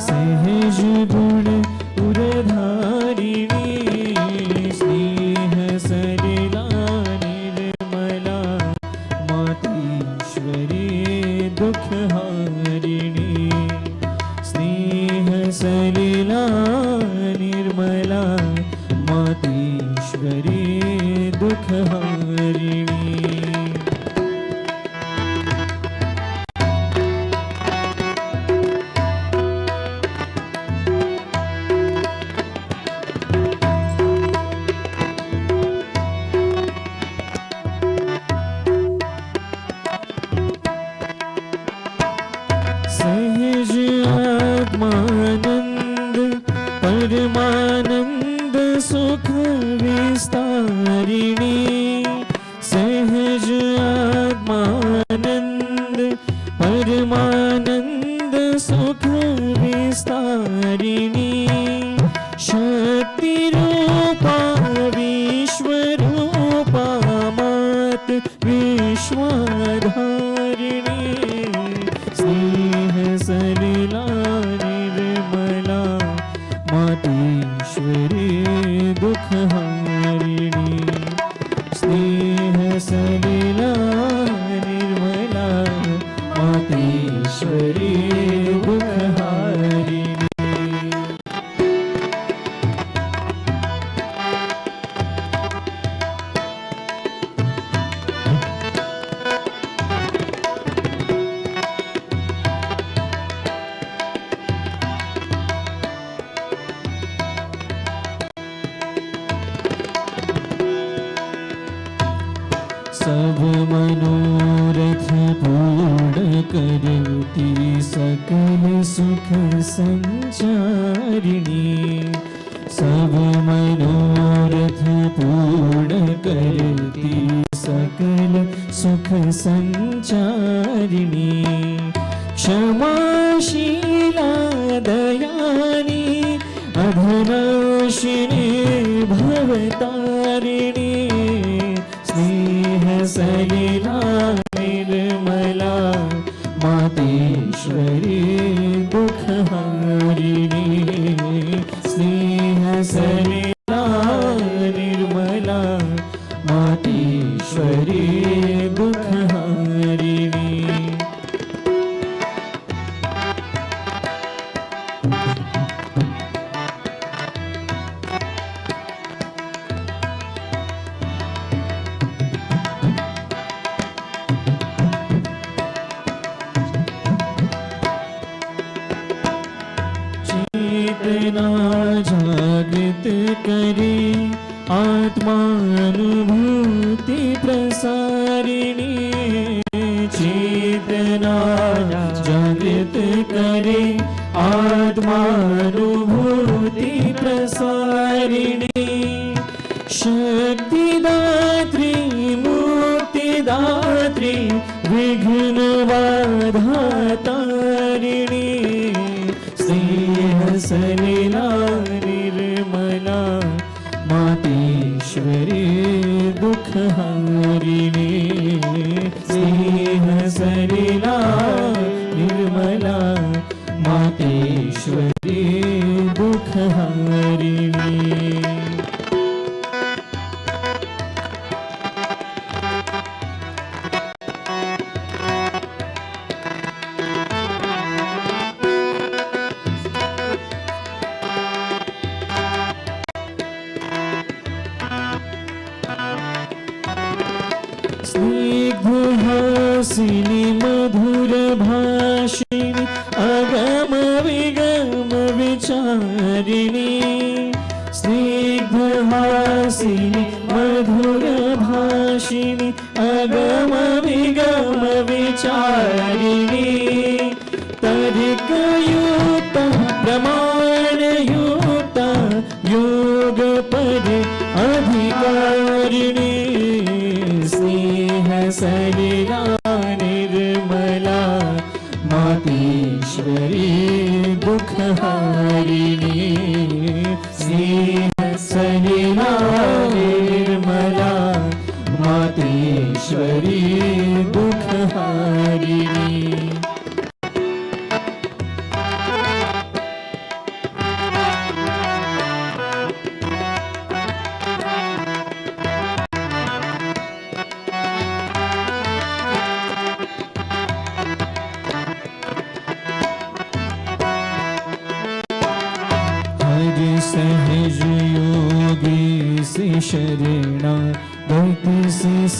सहज गुण उरधारिणी स्नेह सलिला निर्मला मातीश्वरी दुःखहारिणी स्नेह सलिला निर्मला मातीश्वरी दुःखहारिणी सहज आत्मानंद परमानंद सुख विस्तारिणी सहज आत्मानंद परमानंद सुख विस्तारिणी शक्ति रूपा विश्वरूपा मात विश्वधारिणी स्नेह सलिला निर्मला मातीश्वरी दुःखहारिणी स्नेह सलिला निर्मला मातीश्वरी दुःखहारिणी सब मनोरथ पूर्ण करती सकल सुख संचारिणी सब मनोरथ पूर्ण करती सकल सुख संचारिणी क्षमाशीला दयानी अधनाशिनी भवतारिणी स्नेह सलिला निर्मला मातेश्वरी दुःखहारिणी स्नेह सलिला निर्मला मातेश्वरी दुःखहारिणी चेतना जागृत करे आत्मानुभूति प्रसारिणी चेतना जागृत करे आत्मानुभूति प्रसारिणी शक्तिदात्री मुक्तिदात्री विघ्न बाधातारिणी स्नेह सलिला निर्मला मातेश्वरी दुःखहारिणी स्नेह सलिला निर्मला मातेश्वरी दुःखहारिणी स्निग्धहासिनी मधुर भाषिणी अगम विगम विचारिणी स्निग्धहासिनी मधुर भाषिणी अगम विगम विचारिणी तर्कयुक्त प्रमाणयुक्त योग पर अधिकारिणी स्नेह सलिला निर्मला मातेश्वरी दुःखहारिणी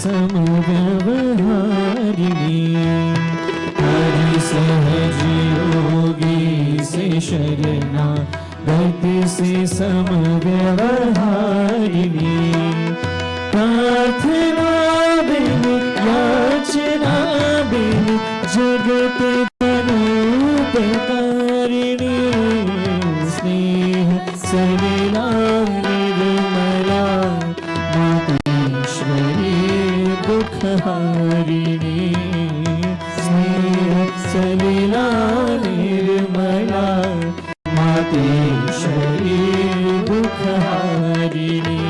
समव्यवहारिणी हरि सहज योगी से शरणा गति से समव्यवहारिणी प्रार्थना बिन याचना बिन जगत धनोपकारिणी स्नेह सलिला निर्मला मातेश्वरी दुखहारिणी स्नेह सलिला निर्मला मातेश्वरी दुखहारिणी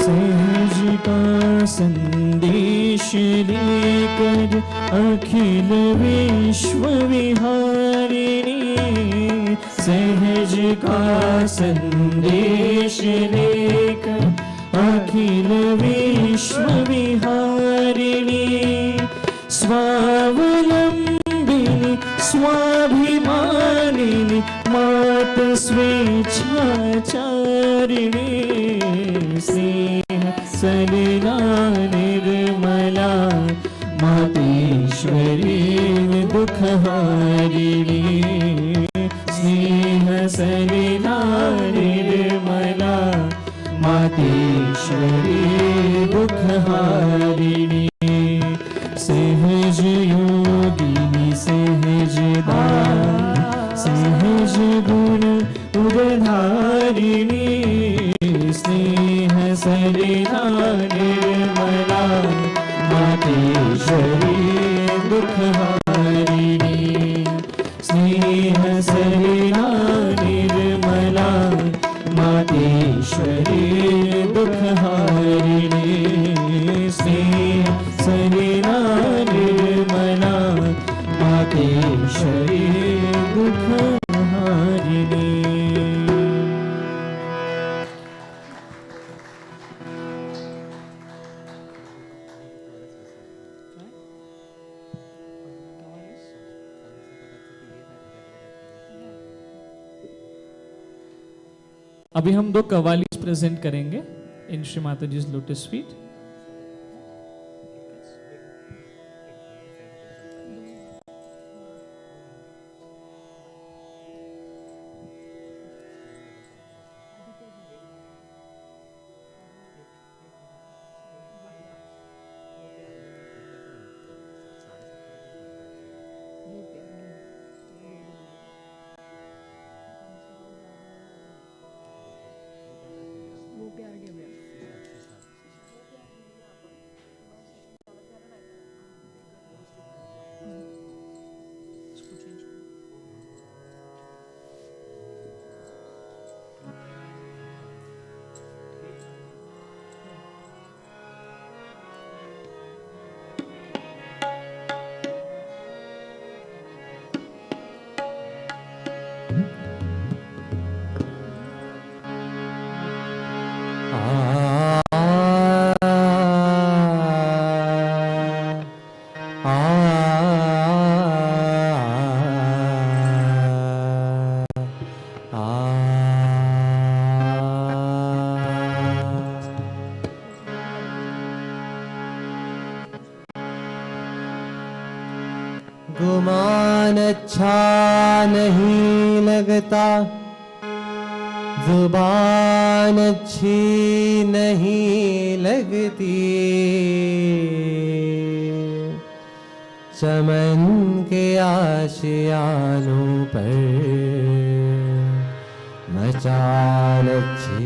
सहज का संदेश लेकर अखिल विश्व विहारिणी सहज का संदेश लेकर अखिल विश्व विहारिणी स्वावलंबिनी स्वाभिमानिनी मात स्वेच्छाचारिणी स्नेह सलिला निर्मला मातेश्वरी दुखहारिणी स्नेह सलिला निर्मला मातेश्वरी दुखहारिणी सहज योगिनी सहज सहज गुण उदधारिणी स्नेह सलिला निर्मला मातेश्वरी दुखहारिणी स्नेह सलिला निर्मला मातेश्वरी दुखहारिणी स्नेह सलिला निर्मला मातेश्वरी दुखहारिणी अभी हम दो कवालीज प्रेजेंट करेंगे इन श्री माता जी लोटस फीट। गुमान अच्छा नहीं लगता, जुबान अच्छी नहीं लगती, चमन के आशियानों पर मचान अच्छी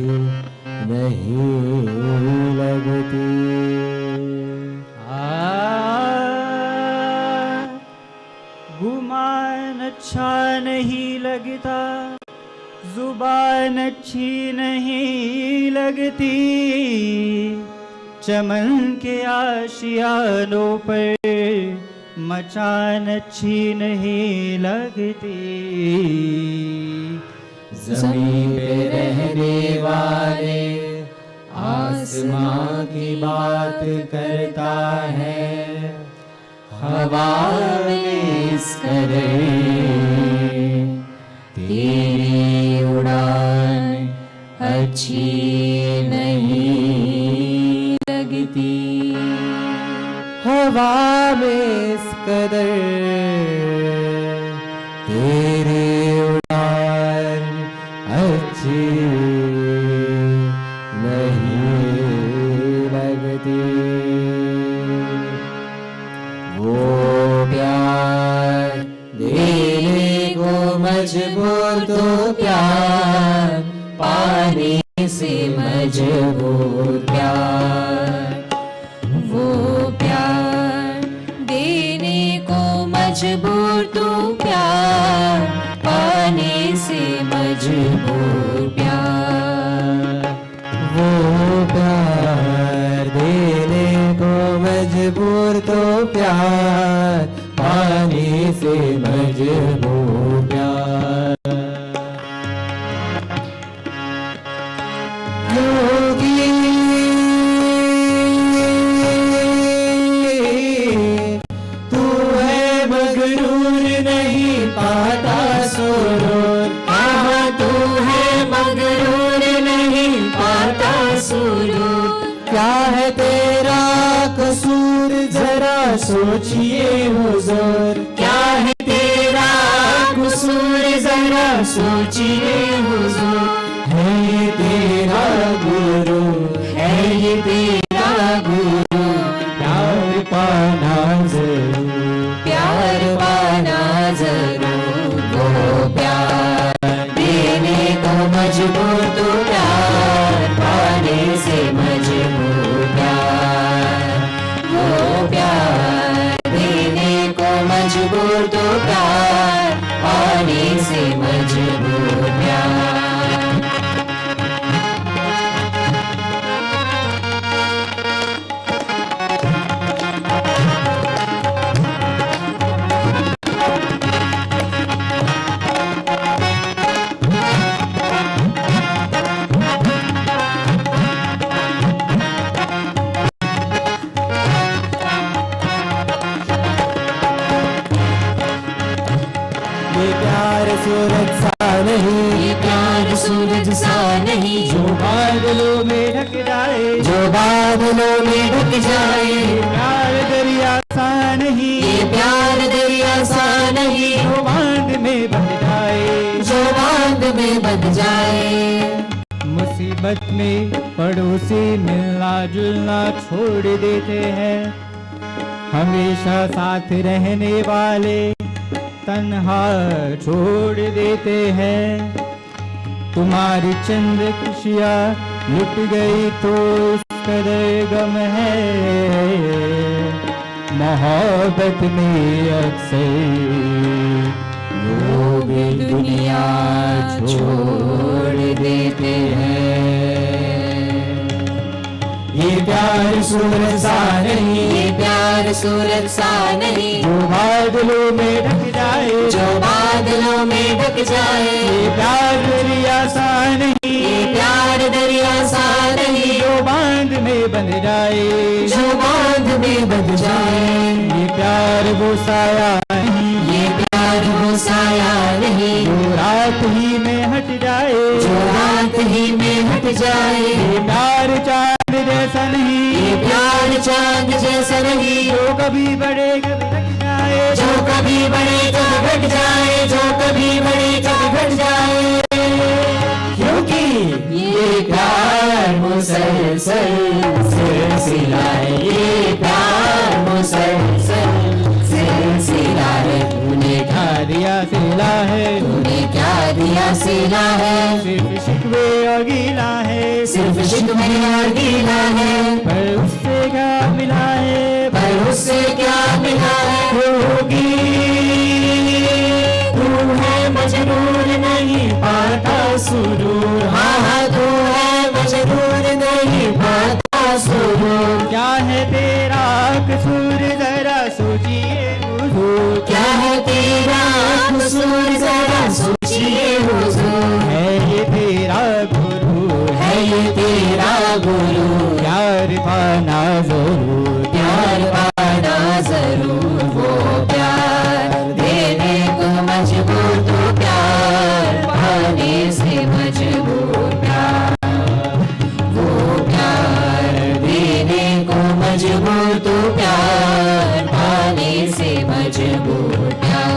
नहीं लगती। गुमान अच्छा नहीं लगता, जुबान अच्छी नहीं लगती, चमन के आशियानों पर मचान अच्छी नहीं लगती, ज़मीं पे रहने वाले आसमां की बात करता है, हवा में इस कदर तेरी उड़ान अच्छी नहीं लगती, हवा में इस कदर तेरी उड़ान अच्छी नहीं लगती। वो प्यार देने को मजबूर तो प्यार पाने से मजबूर प्यार, वो प्यार देने को मजबूर तो प्यार पाने से मजबूर प्यार, वो प्यार देने को मजबूर तो प्यार पाने से मजबूर प्यार। योगी तू है मगरूर नहीं पाता सुरूर, हाँ तू है मगरूर नहीं पाता सुरूर, क्या है तेरा कसूर जरा सोचिए हुजूर, क्या है तेरा कसूर जरा सोचिए हुजूर, है ये तेरा गुरु, है ये तेरा गुरु, प्यार पाना जरूर, प्यार पाना जरूर, वो प्यार देने को मजबूर तो प्यार पाने से मजबूर प्यार, वो प्यार देने को मजबूर तो प्यार पाने से मजबूर प्यार। ये प्यार सूरज सा नहीं, ये प्यार सूरज सा नहीं, जो बादलों में ढक जाए, जो बादलों में ढक जाए, प्यार दरिया सा नहीं, ये प्यार दरिया सा नहीं, जो बांध में बह जाए, जो बांध में बंध जाए, मुसीबत में पड़ोसी मिलना जुलना छोड़ देते हैं, हमेशा साथ रहने वाले तन्हा छोड़ देते हैं। तुम्हारी चंद खुशियाँ लुट गई तो इस कदर गम है, मोहब्बत में अक्सर लोग दुनिया छोड़ देते हैं। ये प्यार सूरज सा नहीं, ये प्यार सूरज सा नहीं, जो बादलों में ढक जाए, जो बादलों में ढक जाए, ये प्यार दरिया सा नहीं, ये प्यार दरिया सा नहीं, जो बांध में बंध जाए, जो बांध में बंध जाए, ये प्यार वो साया नहीं, ये प्यार वो साया नहीं, जो रात ही में हट जाए, जो रात ही में हट जाए, ये प्यार चांद जैसा नहीं, ये प्यार चांद जैसा नहीं, जो कभी बढ़े कभी घट जाए, जो कभी बढ़े कभी घट जाए, जो कभी बढ़े कभी घट जाए, क्योंकि ये प्यार मुसलसल सिलसिला है, ये प्यार मुसलसल सिलसिला है, तूने क्या दिया सिला है, तूने क्या दिया सिला है, सिर्फ शिकवे और गीला है, सिर्फ शिकवे और गीला है, पर उससे क्या मिला है, पर उससे क्या मिला है, होगी तू है मजबूर नहीं पाता सुरूर, हाँ हाँ तू है मजबूर नहीं पाता सुरूर, क्या है तेरा कसूर जरा सोचिए हुजूर, क्या है तेरा कसूर जरा सोचिए हुजूर, है गुरु, प्यार पाना जरूर, प्यार पाना जरूर, वो प्यार देने को मजबूर, तो प्यार पाने से मजबूर, प्यार वो प्यार देने को मजबूर, तो प्यार पाने से मजबूर, प्यार।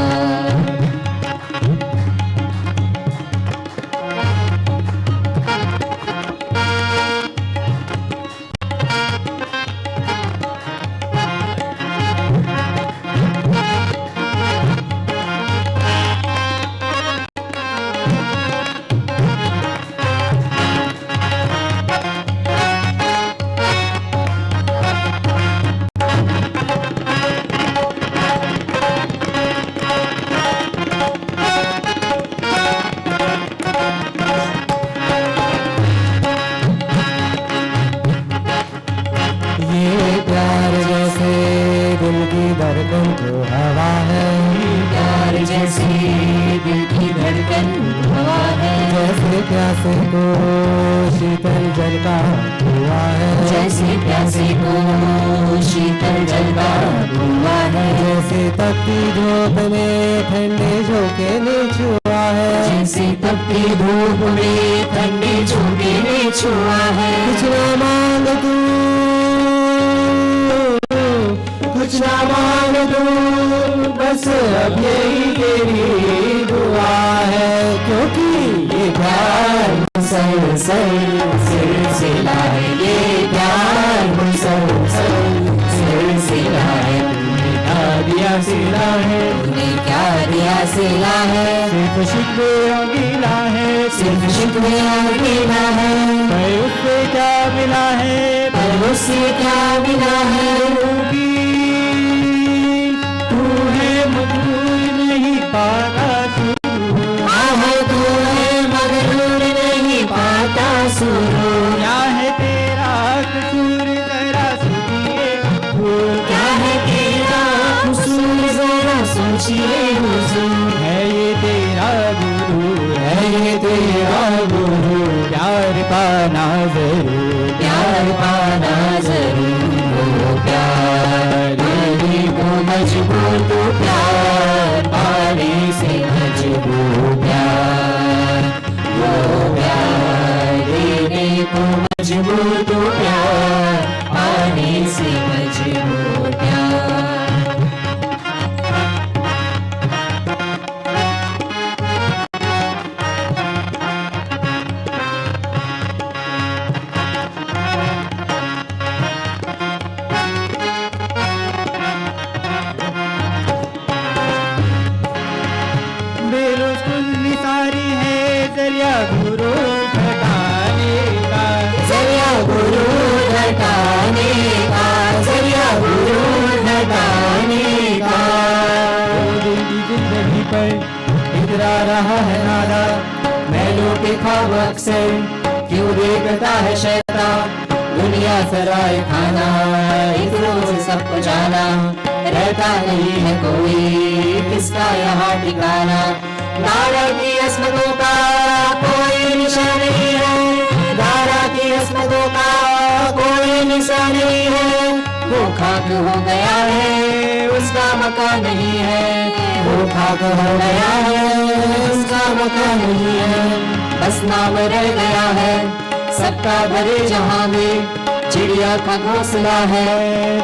ये प्यार जैसे दिल की धड़कन को हवा है, प्यार जैसी दिल की धड़कन हवा है, जैसे प्यासे को शीतल जल का हुआ है, जैसे प्यासे को शीतल जल का हुआ है, जैसे तपती धूप में ठंडे झोंके ने छुआ है, जैसे तपती धूप में ठंडे झोंके ने छुआ है। कुछ ना मांग तू, कुछ ना मांग तू, बस अब यही तेरी दुआ है, क्योंकि ये प्यार मुसलसल सिलसिला है, ये प्यार मुसलसल सिलसिला है, तूने क्या दिया सिला है, तूने क्या दिया सिला है, सिर्फ शिकवे और गीला है, सिर्फ शिकवे और गीला है, पर उससे क्या मिला है, पर उससे क्या मिला है, तू है मजबूर नहीं पाता तू, है तू है मगरूर नहीं पाता सुरूर, क्या है तेरा कसूर जरा सुनिए, क्या है तेरा कसूर जरा सोचिए हुजूर, है ये तेरा गुरु, है ये तेरा गुरु, प्यार पाना जरूर, प्यार पाना जरूर, वो प्यार देने को मजबूर, तो प्यार पाने से मजबूर, प्यार वो प्यार देने को मजबूर, तो प्यार पाने से मजबूर, प्यार। बेरोज़ सारी है जरिया गुरु घटाने का, जरिया गुरु घटाने का, जरिया गुरु घटाने का, जिंदगी पर इतरा रहा है नादा, मैलों के ख्वाब अक्सर क्यों देखता है शैतान, दुनिया सराय खाना एक रोज सबको जाना, रहता नहीं है कोई किसका यहाँ ठिकाना, दारा की अस्मतों का कोई निशान नहीं है, दारा की अस्मतों का कोई निशान नहीं है, वो खाक हो गया है उसका मकान नहीं है, वो खाक हो गया है उसका मकान नहीं है, बस नाम रह गया है सबका भरे जहां में, चिड़िया का घोंसला है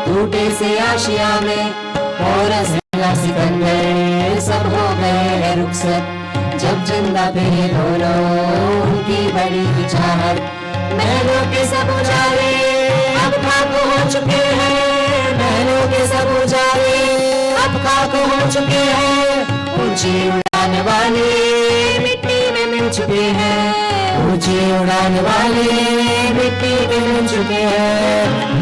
टूटे से आशिया में, और हसीना सिकंदर सब हो गए हैं रुखसत, जब जिंदा थे ये दोनों उनकी बड़ी चाहत, महलों के सब उजाले अब खाक हो चुके हैं, महलों के सब उजाले अब खाक हो चुके हैं, ऊंची उड़ान वाले मिट्टी में मिल चुके हैं, ऊंची उड़ान वाले मिट्टी में मिल चुके हैं,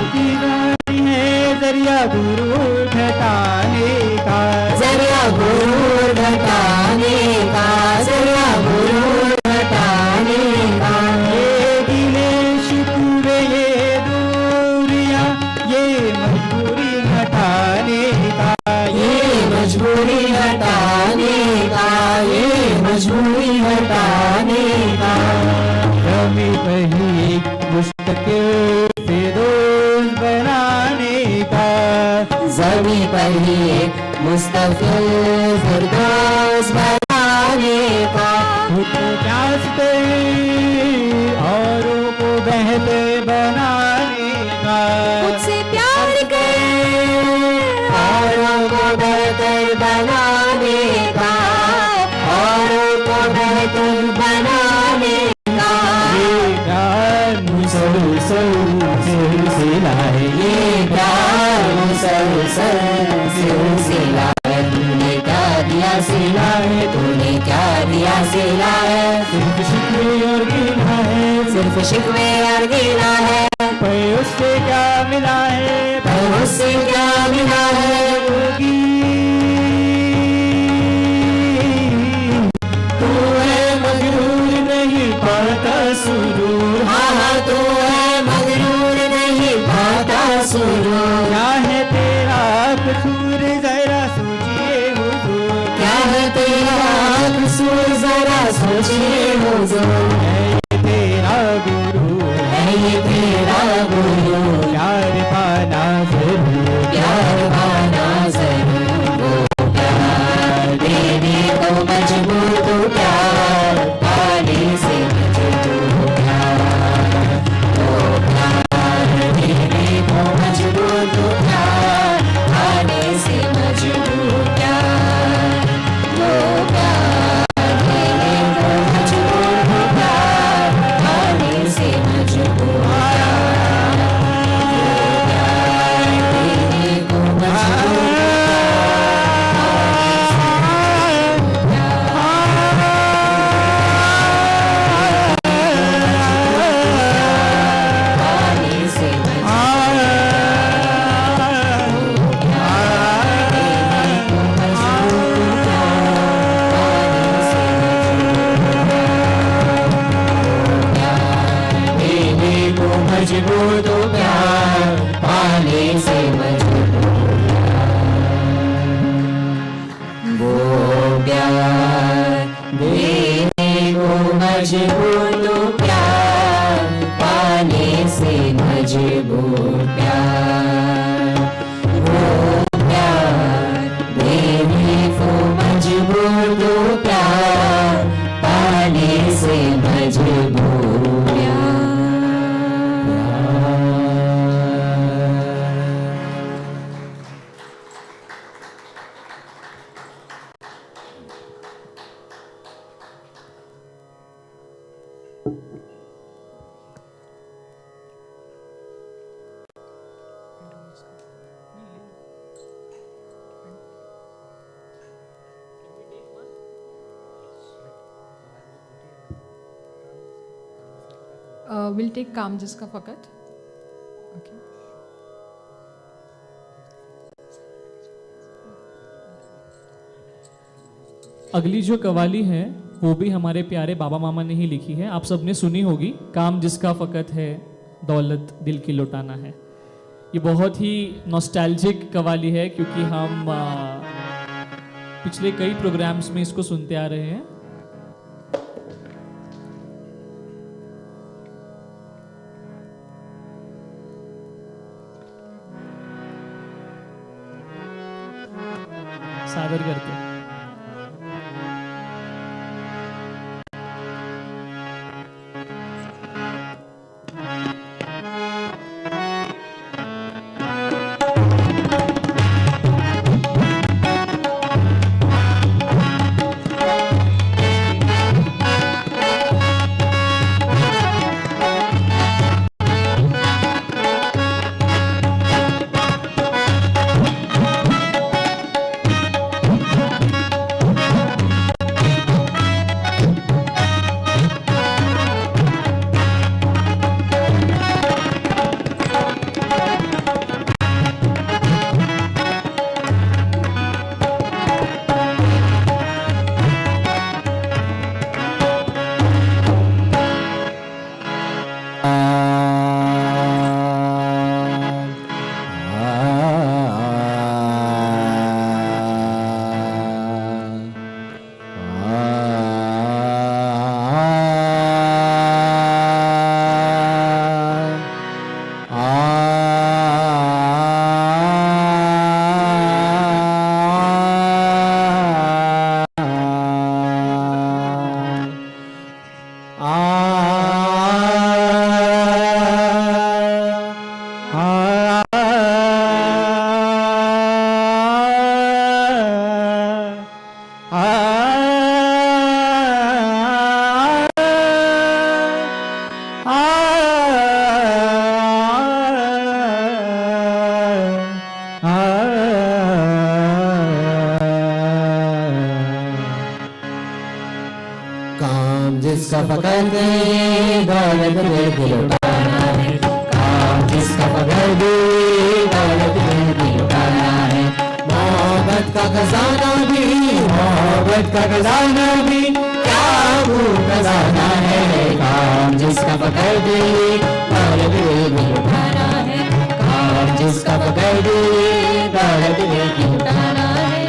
जरिया गुरु घटाने का, जरिया गुरु घटाने का, जरिया गुरु घटाने का, ये गिले शिकवे ये दूरियां, ये मजबूरी हटाने का, ये मजबूरी हटाने का, ये मजबूरी हटाने का, कमी पहली मुश्किल जमी पर ही एक मुस्तफिल फिरदौस बनाने का। खुद को प्यासते औरों को बेहतर बनाने का। मुझसे प्यार कर औरों को बेहतर बनाने का। औरों को बेहतर बनाने का। ये प्यार मुसलसल सिलसिला है। ये प्यार मुसलसल सिलसिला है। तूने क्या दिया सिला है। तूने क्या दिया सिला है। सिर्फ शिकवे और गिला है। सिर्फ शिकवे और गिला है। पर उससे क्या मिला है। पर उससे क्या मिला है। तू है मगरूर नहीं पाता सुरूर। हाँ हाँ तू है मगरूर नहीं पाता सुरूर। क्या है तेरा कसूर जरा सोचिए हुजूर। क्या है तेरा कसूर जरा सोचिए हुजूर। है ये तेरा गुरु। है ये तेरा गुरु। प्यार पाना जरूर। प्यार पाना जरूर। वो प्यार देने को मजबूर। तो प्यार पाने से मजबूर। प्यार तो प्यार देने को मजबूर। तो प्यार पाने से मजबूर। प्यार वो प्यार देने को मजबूर। तो प्यार पाने से मजबूर। मजबूर तो प्यार पाने से मजबूर। वो प्यार देने को मजबूर। तो प्यार पाने से मजबूर। प्यार वो प्यार देने को मजबूर। तो प्यार पाने से मजबूर। We'll take काम जिसका फकत. Okay. अगली जो कवाली है वो भी हमारे प्यारे बाबा मामा ने ही लिखी है। आप सबने सुनी होगी, काम जिसका फकत है दौलत दिल की लुटाना है। ये बहुत ही नॉस्टैल्जिक कवाली है क्योंकि हम पिछले कई प्रोग्राम्स में इसको सुनते आ रहे हैं। सादर करते हैं। फकत ये दौलत दिल की लुटाना है, काम जिसका फकत ये दौलत दिल की लुटाना है। मोहब्बत का खजाना भी, मोहब्बत का खजाना भी क्या वो खजाना है, काम जिसका फकत ये दौलत दिल की लुटाना है, काम जिसका फकत ये दौलत दिल की लुटाना है।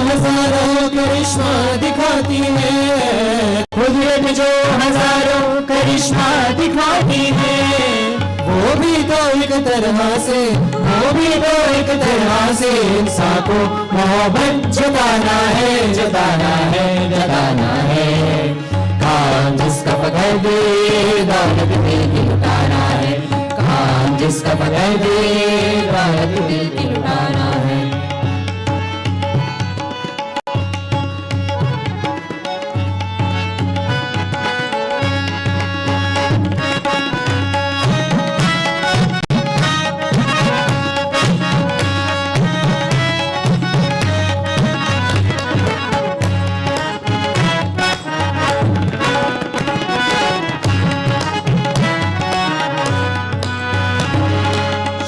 हजारों करिश्मा दिखाती है, कुदरत जो हजारों करिश्मा दिखाती है, वो भी तो एक तरह से, वो भी तो एक तरह से इंसान को मोहब्बत जताना है, जताना है, जताना है। काम जिसका पकड़ दे दौलत दिल की लुटाना है, काम जिसका पकड़ दे दौलत दिल की लुटाना है।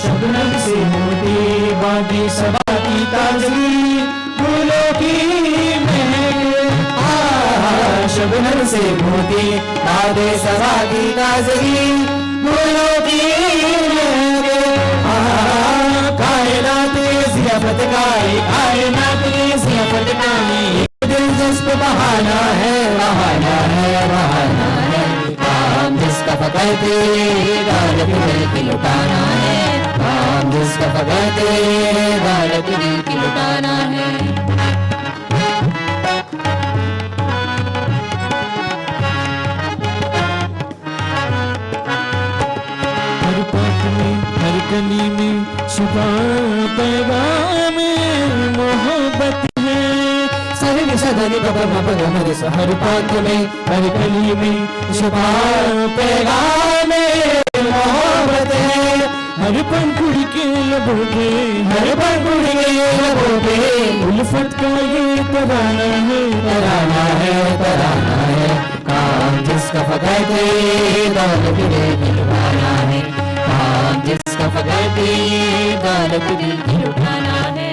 शबनम से मोती बाकी सबा की ताजगी, फूलों की महक, शबनम से मोती बाकी सबा की ताजगी, फूलों की महक, कायनात ज़ियाफ़त का, कायनात ज़ियाफ़त का दिलचस्प बहाना है, बहाना है, बहाना है। काम जिसका पकड़ दे दौलत दिल की लुटाना है, काम जिसका पकड़ दे दौलत दिल की लुटाना है। हर पथ में, हर गली में छुपा पैगाम मोहब्बत है, सही सदनी बाबा बाबा हमारे हर पथ में, हर गली में छुपा पैगाम मोहब्बत है। हर पंखुड़ी के लबों पे, हर पंखुड़ी के लबों पे उल्फत का ये तराना है, तराना है, तराना है। काम जिसका पकड़ दे दौलत दिल की लुटाना है, काम जिसका पकड़ दे दौलत दिल की लुटाना है।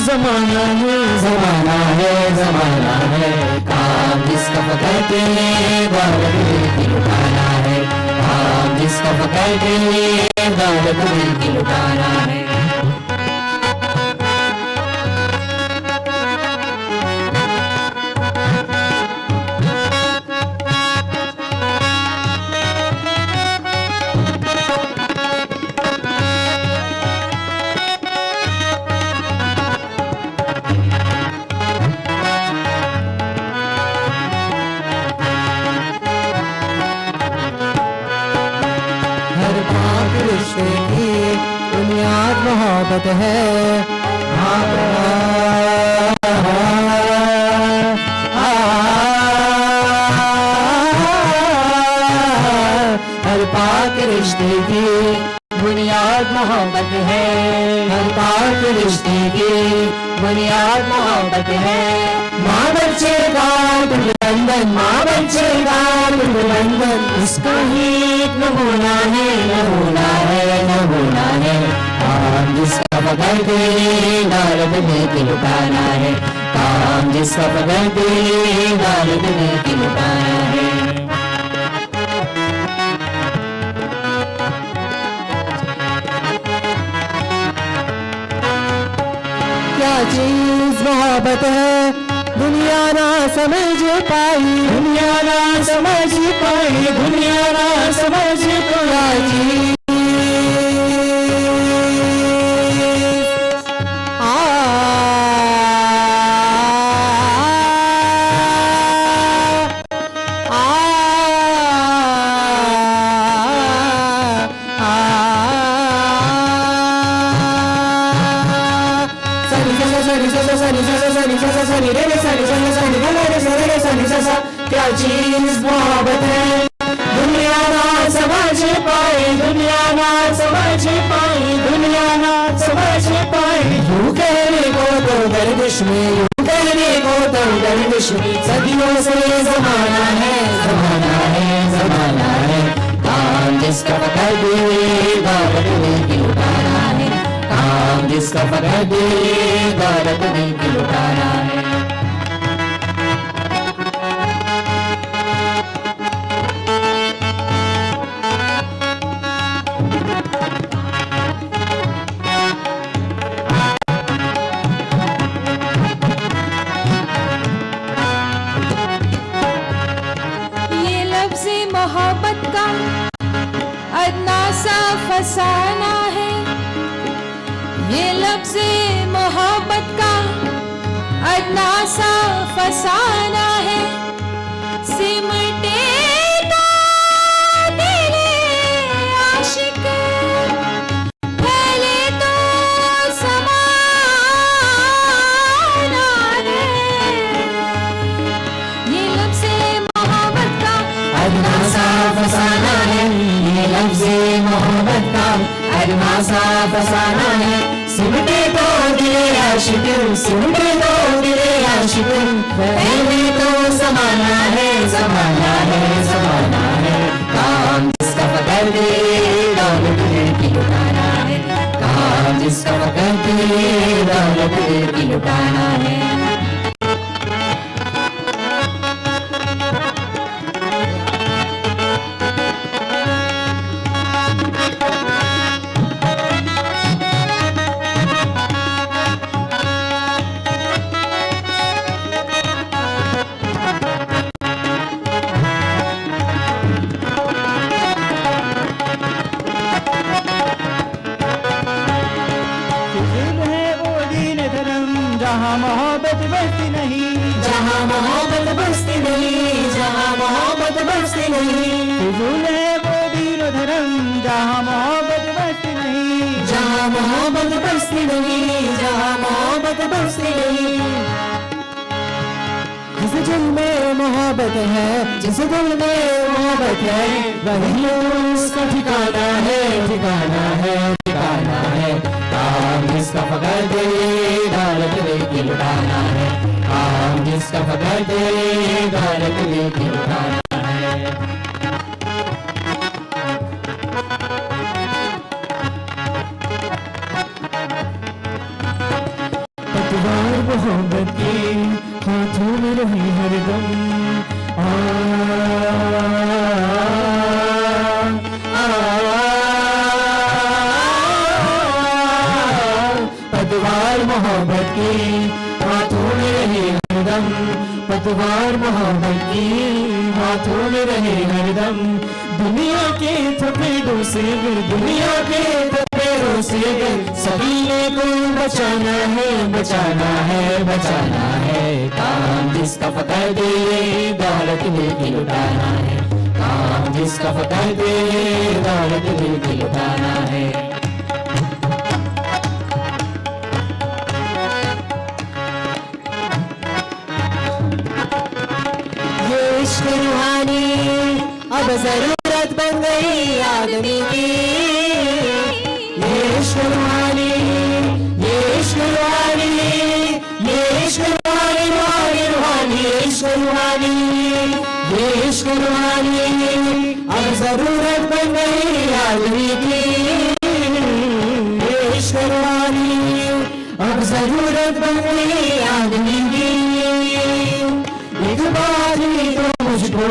जमाना है, जमाना है, जमाना है। काम जिसका पकड़ दे दौलत दिल की लुटाना है, काम जिसका पकड़ दे दौलत दिल की लुटाना है। रिश्ते की बुनियाद मोहब्बत है, हर पाक रिश्ते की बुनियाद मोहब्बत है, हर पाक रिश्ते की बुनियाद मोहब्बत है। माँ बच्चे का बंधन, माँ बच्चे का बंधन इसका ही एक नमूना है, नमूना है, नमूना है। काम जिसका पकड़ते दौलत लेके लुटाना है, काम जिसका पकड़ते दौलत लेके लुटाना है। क्या चीज मोहब्बत है दुनिया ना समझ पाई, दुनिया ना समझ पाई, दुनिया ना समझ पाई। क्या चीज मोहब्बत है दुनिया ना समझ पाए, दुनिया ना समझ पाई, दुनिया ना समझ पाई। यूं कहने को तो गर्दिश में, यूं कहने को तो गर्दिश में सदियों से जमाना है, जमाना है, जमाना है। काम जिसका पकड़ दे दौलत लेके लुटाना है, काम जिसका पकड़ दे दौलत लेके लुटाना है। मोहब्बत का अदना सा फसाना है, ये लफ्ज़ मोहब्बत का अदना सा फसाना है। सिमटे तो तेरे आशिक फैले तो समाना है, ये लफ्ज़ मोहब्बत का अदना सा फसाना है, ये लफ्ज़ मोहब्बत का अदना सा फसाना है। सिमटे तो दिले आशिक, सिमटे तो दिले आशिक पहले तो ज़माना है, ज़माना है, ज़माना है। काम जिसका पकड़ दे दौलत लेके लुटाना है, काम जिसका पकड़ दे दौलत लेके लुटाना है। जहाँ मोहब्बत बसती नहीं, जहाँ मोहब्बत बसती नहीं, जहाँ मोहब्बत बसती नहीं। फिजूल है वो दीन धर्म जहाँ मोहब्बत बसती नहीं, जहाँ मोहब्बत बसती नहीं, जहाँ मोहब्बत बसती नहीं। जिस दिल में मोहब्बत है, जिस दिल में मोहब्बत है वही उसका ठिकाना है, ठिकाना है, ठिकाना है। काम जिसका पकड़ दे दौलत लेके लुटाना है, काम जिसका पकड़ दे दौलत लेके लुटाना है। पतवार मोहब्बत के हाथों में रही हरदम। पतवार मोहब्बत की हाथों में रहे हरदम, पतवार मोहब्बत की हाथों में रहे हरदम। दुनिया के थपेड़ों से, दुनिया के थपेड़ों से सभी को बचाना है, बचाना है, बचाना है। काम जिसका पकड़ दे दौलत लेके लुटाना है, काम जिसका पकड़ दे दौलत लेके लुटाना है। इश्क रूहानी अब जरूरत बन गई आदमी की, ये इश्क रूहानी, ये इश्क रूहानी, ये इश्क रूहानी, रूहानी, रूहानी, इश्क रूहानी। कुर्बानी, ये इश्क रूहानी अब जरूरत बन गई आदमी की, ये इश्क रूहानी अब जरूरत बन गई आदमी की। एक बात ही तो मुझको,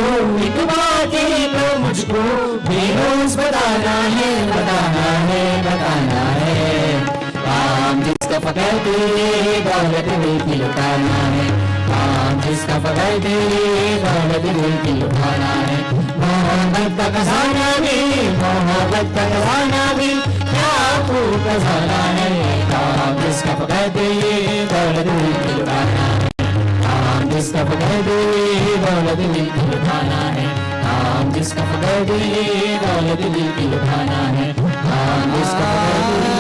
एक बात ही तो मुझको बेरोज बताना है, बताना है, बताना है। काम जिसका फकर दे दौलत दिल की लुटाना है, काम जिसका फकर दे दौलत दिल की लुटाना है। मोहब्बत का खजाना भी, मोहब्बत का खजाना भी क्या खूब खजाना है। काम जिसका फकर दे दौलत दिल की लुटाना है, काम जिसका फकर दे दौलत दिल की लुटाना है, काम जिसका फकर दे दौलत दिल की लुटाना है, काम जिसका फकर दे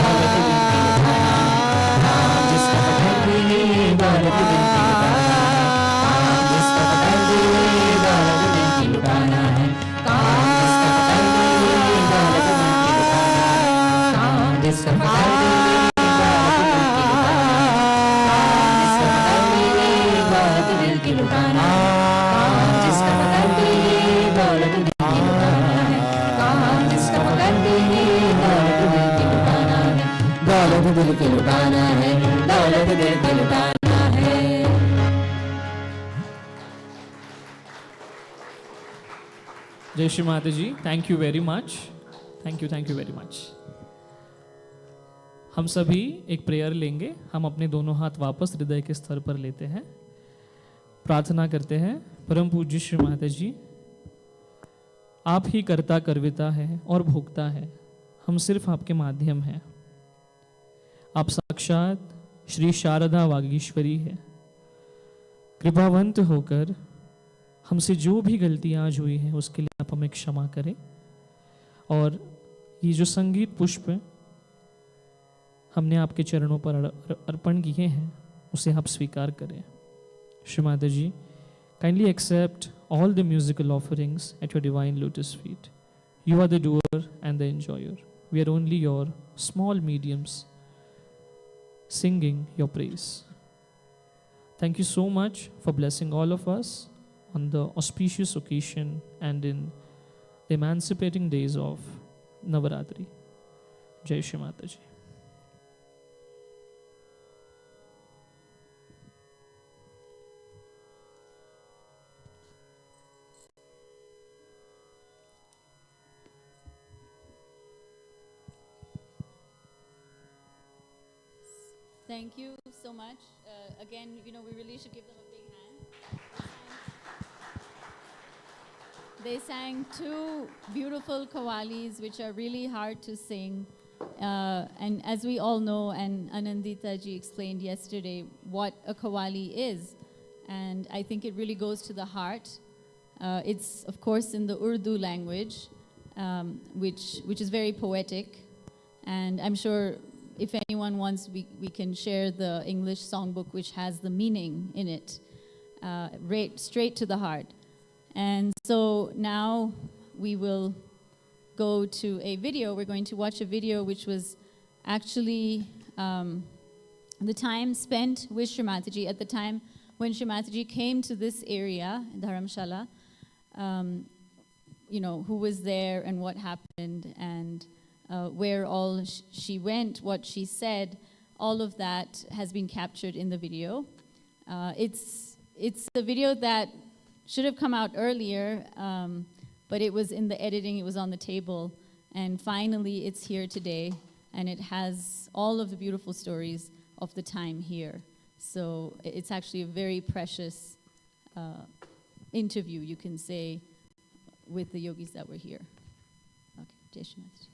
दौलत दिल की लुटाना है, काम जिसका फकर दे दौलत दिल की लुटाना है, काम जिसका फकर दे दौलत दिल की लुटाना है, काम जिसका फकर दे दौलत दिल की लुटाना है, काम जिसका फकर दे लुटाना है, काम जिसका फकर दे दौलत दिल की लुटाना है, काम जिसका फकर दे दौलत दिल की लुटाना है, दौलत दिल की लुटाना है, दौलत दिल की लुटाना है। जय Shri Mata ji, thank you very much, thank you very much. हम सभी एक प्रेयर लेंगे। हम अपने दोनों हाथ वापस हृदय के स्तर पर लेते हैं, प्रार्थना करते हैं। परम पूज्य श्री माता जी, आप ही कर्ता कर्विता है और भोक्ता है, हम सिर्फ आपके माध्यम हैं। आप साक्षात श्री शारदा वागीश्वरी है। कृपावंत होकर हमसे जो भी गलतियां आज हुई हैं उसके लिए आप हमें क्षमा करें, और ये जो संगीत पुष्प हमने आपके चरणों पर अर्पण किए हैं उसे आप स्वीकार करें। श्री माता जी, kindly accept all the musical offerings at your divine lotus feet. You are the doer and the enjoyer. We are only your small mediums singing your praise. Thank you so much for blessing all of us on the auspicious occasion and in the emancipating days of Navaratri. Jai Shri Mataji. Thank you so much. Again, we really should give them a big hand. They sang two beautiful qawwalis, which are really hard to sing. And as we all know, and Anandita ji explained yesterday, what a qawwali is. And I think it really goes to the heart. It's, of course, in the Urdu language, which is very poetic. And I'm sure if anyone wants, we can share the English songbook, which has the meaning in it, right, straight to the heart. And so now we will go to a video. We're going to watch a video which was actually the time spent with Shri Mataji at the time when Shri Mataji came to this area, Dharamshala, who was there and what happened, and where all she went, what she said, all of that has been captured in the video. It's a video that should have come out earlier, but it was in the editing, it was on the table, and finally it's here today, and it has all of the beautiful stories of the time here. So it's actually a very precious interview, you can say, with the yogis that were here. Okay, Jai Shri Mataji.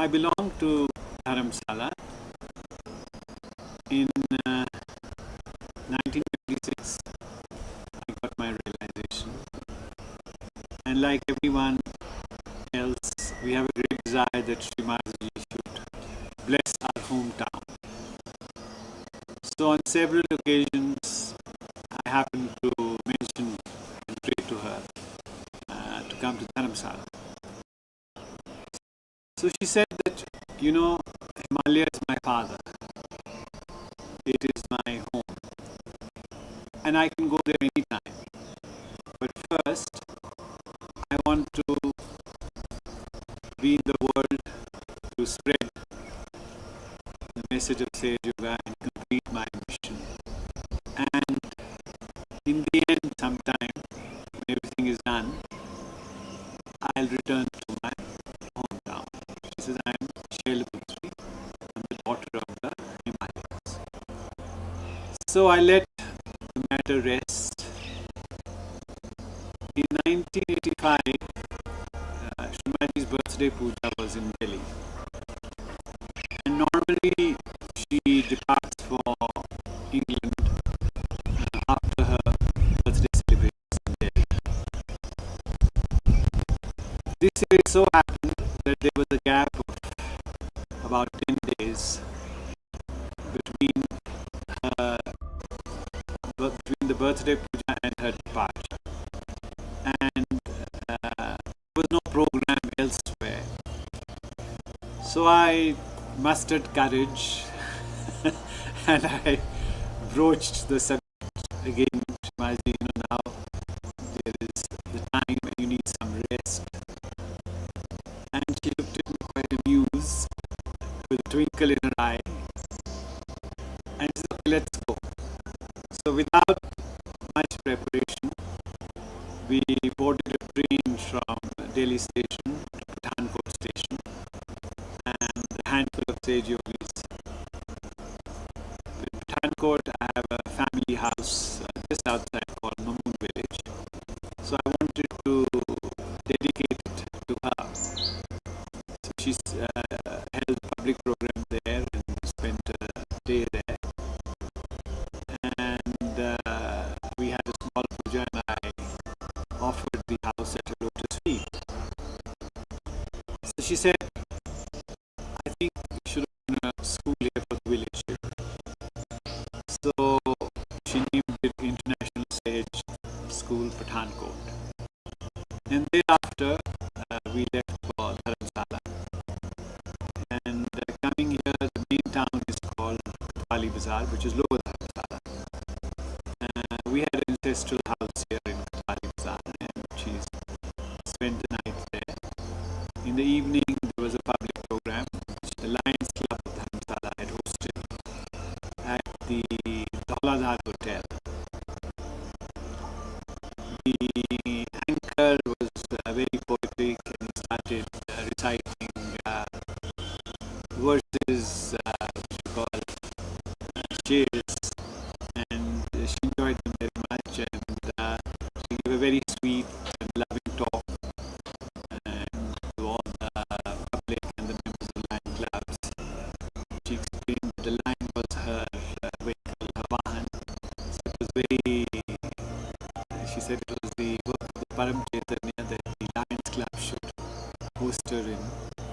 I belong to Dharamshala. In 1926, I got my realization. And like everyone else, we have a great desire that Srimadji should bless our hometown. So on several occasions, I happened to mention and pray to her to come to Dharamshala. So she said that, Himalaya is my father. It is my home. And I can go there anytime. But first, I want to be in the world to spread the message of Sage Yoga and complete my mission. And in the end, sometime, when everything is done, I'll return to my hometown. She says, I'm Shailaputri. I'm the daughter of the Himalayas. So I let the matter rest. In 1985, Srimadji's birthday puja was in Delhi. And normally she departs for England after her birthday celebrations in Delhi. This year it so happened that there was a gap of about 10 days between the birthday puja and her departure. And there was no program elsewhere. So I mustered courage and I broached the subject again. Srimadji, now there is the time when you need some rest. And she looked at me quite amused with a twinkle in her eye and said, okay, let's go. So without much preparation, we boarded a train from Delhi station to Pathankot station and a handful of sage yogis. In Pathankot, I have a family house just outside called Mamoon village. So I wanted to dedicate it to her. So she held a public program there and spent a day there. And we had a small puja and I offered the house at her lotus feet. So she said, I think we should open a school here for the village. So she named it International Sage School Pathankot. And thereafter we left for Dharamshala. And coming here, the main town is called Pali Bazaar, which is lower Dharamshala. We had an ancestral house here in Pali Bazaar and she spent the night there. In the evening, there was a public program which the Lions Club of Dharamshala had hosted at the Dauladhar Hotel. The anchor was very poetic and he started reciting verses which we call cheers, and she enjoyed them very much and she gave a very sweet and loving talk to all the public and the members of the Lion Clubs. She explained that the lion was her vehicle, her vahan. So it was very, she said it was the work of the Param Chaitanya that the Lions Club should host her in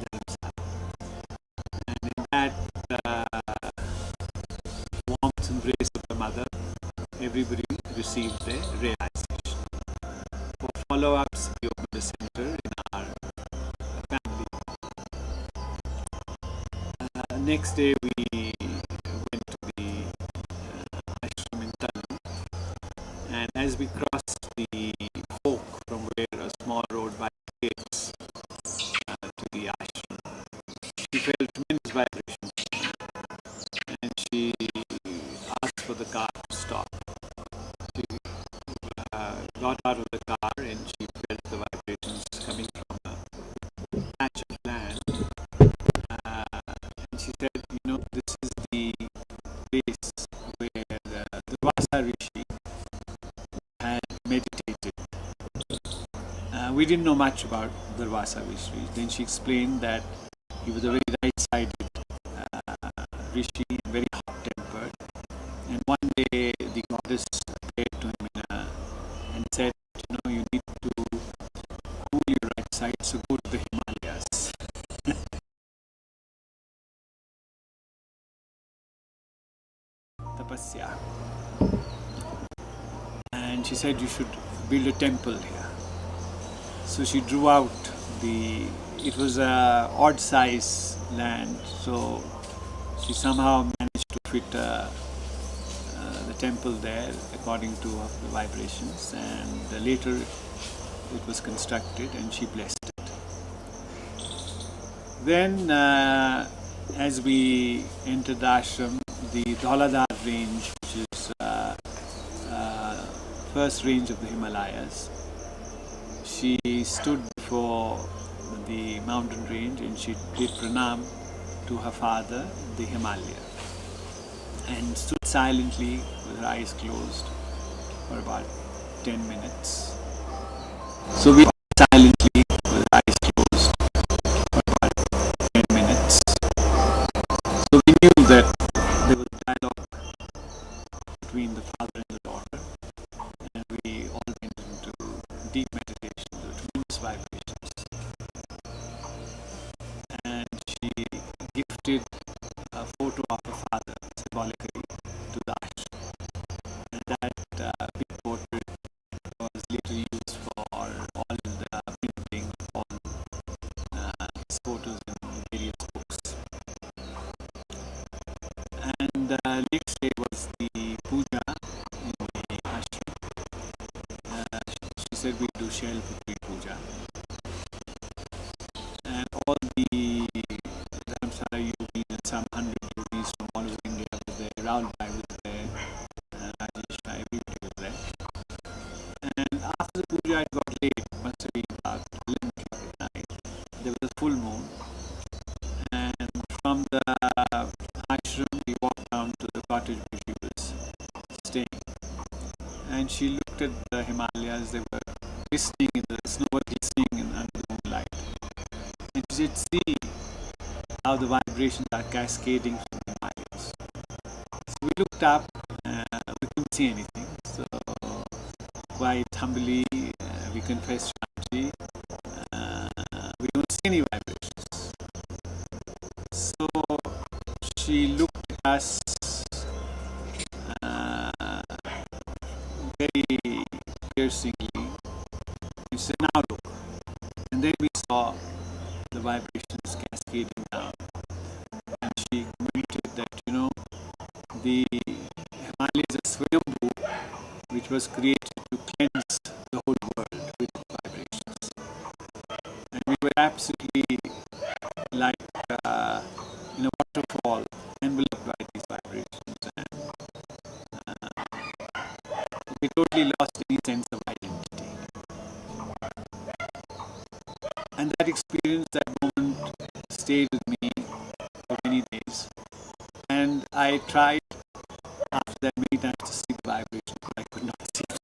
Dharamshala. And in that warmth embrace of the mother, everybody received their realization. For follow-ups, we opened a center in our family. Next day, we went to the ashram in Talnoo, and as we crossed the fork from where a small road bifurcates to the ashram, she felt tremendous vibration, and she asked for the car to stop. She got out of the car and she felt the vibrations coming from a patch of land. And she said, this is the place where the Durvasa Rishi had meditated. We didn't know much about Durvasa Rishi. Then she explained that He was a very right-sided rishi, very hot-tempered. And one day the goddess appeared to him and said, you need to cool your right side, so go to the Himalayas. Tapasya. And she said you should build a temple here. So she drew out it was a odd size land, so she somehow managed to fit the temple there according to the vibrations, and later it was constructed and she blessed it. Then as we entered the ashram, the Dhauladhar range, which is first range of the Himalayas, she stood before the mountain range and she did pranam to her father, the Himalaya, and stood silently with her eyes closed for about 10 minutes. So we silently with our eyes closed for about 10 minutes. So we knew that there was a dialogue between the father and the daughter, and we all went into deep meditation, the tremendous vibrations. And she gifted a photo of her father symbolically to the ashram, and that big portrait was later used for all the printing of all his photos in various books. And next day was the puja in the ashram. She said we do Shell Putri Puja, and all the Dharamshala yogis and some 100 yogis from all over India were there. Rahul Bhai was there, Rajesh Bhai, everybody was there. And after the puja it got late, must have been about 11 o'clock at night. There was a full moon, and from the ashram we walked down to the cottage where she was staying, and she looked at the Himalayas. They were glistening in the snow, was glistening under the moonlight, and she said, see how the vibrations are cascading from the Himalayas. So we looked up, we couldn't see anything, so quite humbly we confessed, Shamji, we don't see any vibrations. So she looked at us very piercingly and said, now look. And then we saw the vibrations cascading down, and she commented that the Himalayas are Swayambhu, which was created to cleanse the whole world with vibrations. And we were absolutely like in a waterfall enveloped by these vibrations, and we totally lost any sense of identity. And that experience, that moment stayed with me for many days. And I tried after that many times to see the vibrations, but I could not see them.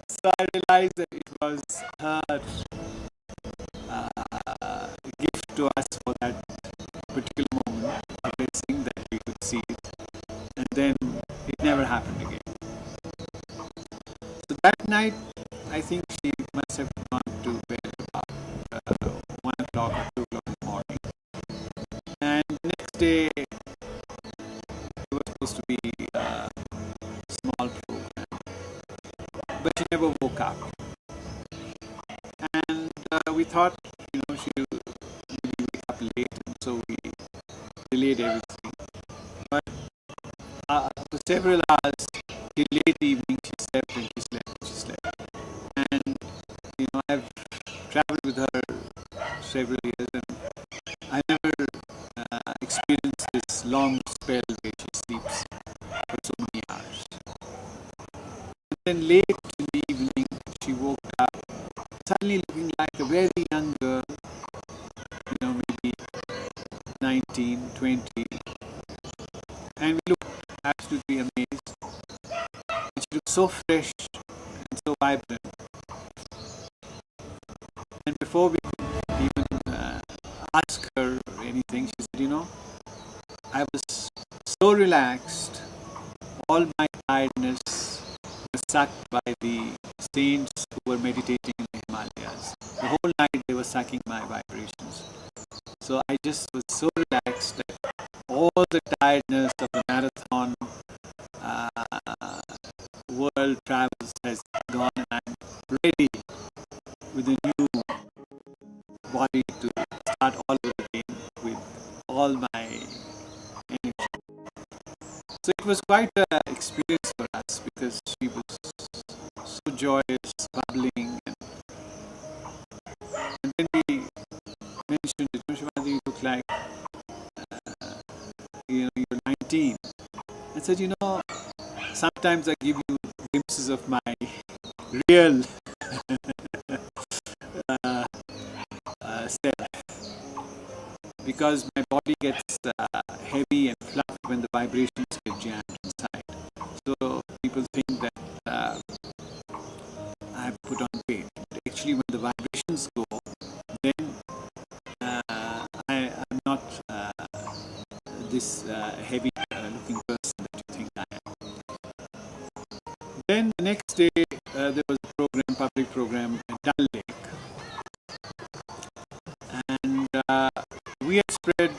So I realized that it was her gift to us for that particular moment, a blessing that we could see it. And then it never happened again. So that night, I think she must have gone to bed about 1 o'clock or 2 o'clock in the morning. And the next day, it was supposed to be a small program, but she never woke up. And we thought, she'll maybe wake up late, and so we delayed everything. But for several hours, till late evening, she slept and she slept and she slept. And I've traveled with her several years, and I never experienced this long spell where she sleeps for so many hours. And then late in the evening, she woke up, suddenly looking like a very young girl, maybe 19, 20. And we looked absolutely amazed. And she looked so fresh and so vibrant. And before we could even ask her anything. She said, I was so relaxed, all my tiredness was sucked by the saints who were meditating in the Himalayas. The whole night they were sucking my vibrations. So I just was so relaxed that all the tiredness of the marathon world travels has gone, and I'm ready with a new body to start all over again with all my energy. So it was quite an experience for us because she was so joyous, bubbling, and then we mentioned that Shivadi, you look like you're 19. I said, sometimes I give you glimpses of my real self, because my body gets heavy and fluffy when the vibrations get jammed inside. So people think that I've put on weight. Actually, when the vibrations go, then I'm not this heavy looking person that you think I am. Then the next day there was a program, public program at Dal Lake, and we had spread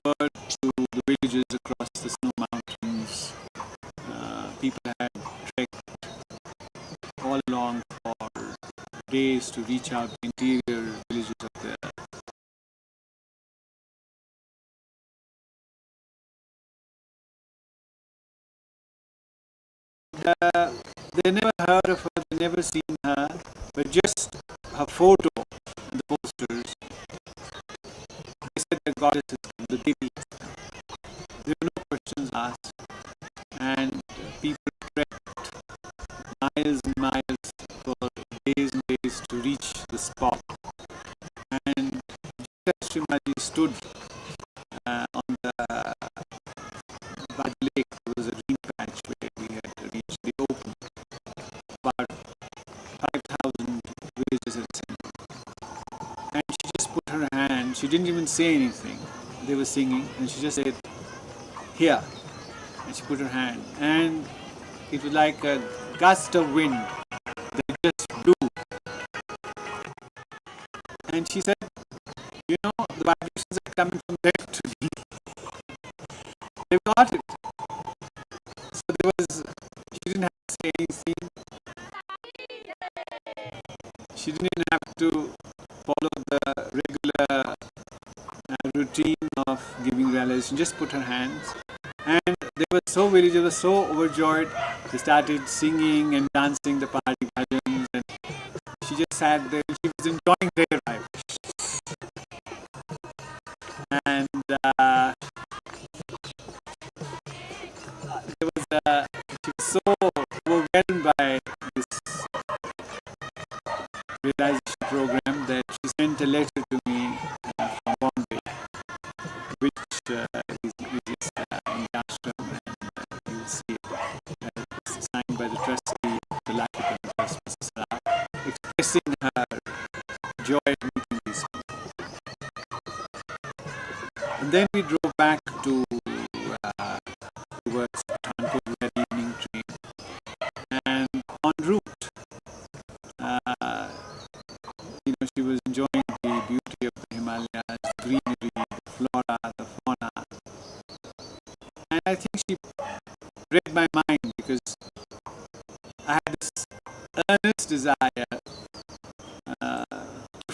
word to the villages across the snow mountains. People had trekked all along for days to reach out to interior villages of the they never heard of her, they never seen her, but just her photo on the posters. They said the goddess is come, the Devi has come. There were no questions asked, and people trekked miles and miles for days and days to reach the spot. And just as Srimaji stood on the by the lake, there was a green patch where we had reached the open. About 5,000 villages had assembled. And she just put her hand, she didn't even say anything. They were singing, and she just said, "Here." And she put her hand, and it was like a gust of wind that just blew. And she said, the vibrations are coming from there to me. They got it. So she didn't have to say anything. She didn't even have to follow the regular routine of giving realization. Just put her hands. And they were so villagers were so overjoyed. They started singing and dancing the party bhajans, and she just sat there and she was enjoying their vibration. And she was so overwhelmed by this realization program that she sent a letter to me from Bombay, which is in the ashram, and you'll see it. It's signed by the trustee of the Life Become Trust, Mrs. Sarah, expressing her joy at meeting these people. And then we drove back to towards Kanpur that evening train, and en route, she was enjoying the beauty of the Himalayas, the greenery, the flora, the fauna, and I think she read my mind because I had this earnest desire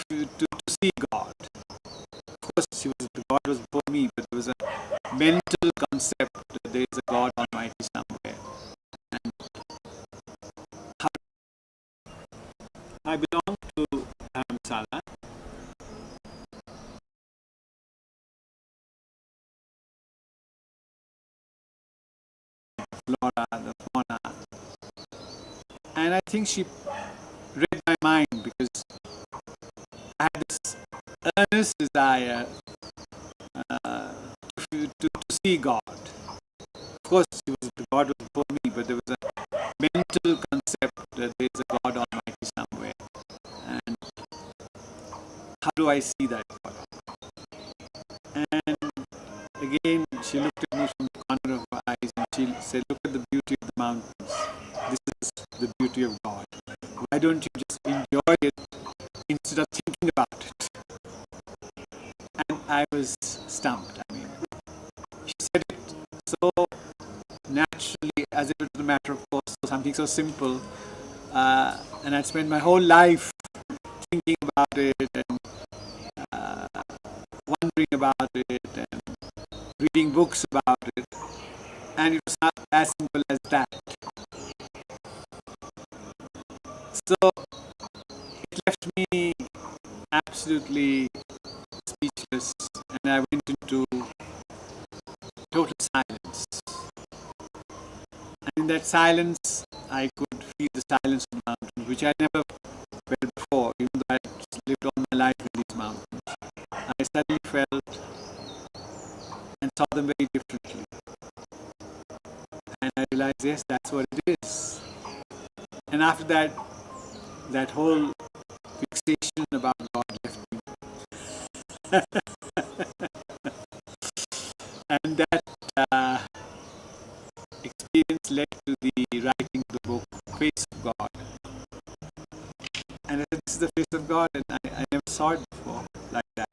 to see God. Of course, God was before me, but there was a mental concept that there is a God Almighty somewhere. And I belong to Dharamshala. Flora, the fauna, and I think she read my mind because I had this earnest desire to see God. Of course, God was before me, but there was a mental concept that there is a God Almighty somewhere. And how do I see that God? she looked at me from the corner of her eyes and she said, "Look at the beauty of the mountains. This is the beauty of God. Why don't you just enjoy it instead of thinking about it?" And I was stumped. I mean, she said it so naturally, as if it was a matter of course, something so simple. And I'd spent my whole life thinking about it and wondering about it and reading books about it, and it was not as simple as that. So it left me absolutely speechless, and I went into total silence. And in that silence, I could feel the silence of the mountain, which I never felt before, even though I lived all my life in these mountains. I suddenly felt and saw them very differently. And I realized, yes, that's what it is. And after that, that whole fixation about God left me. And that experience led to the writing of the book, Face of God. And I said, this is the face of God, and I never saw it before like that.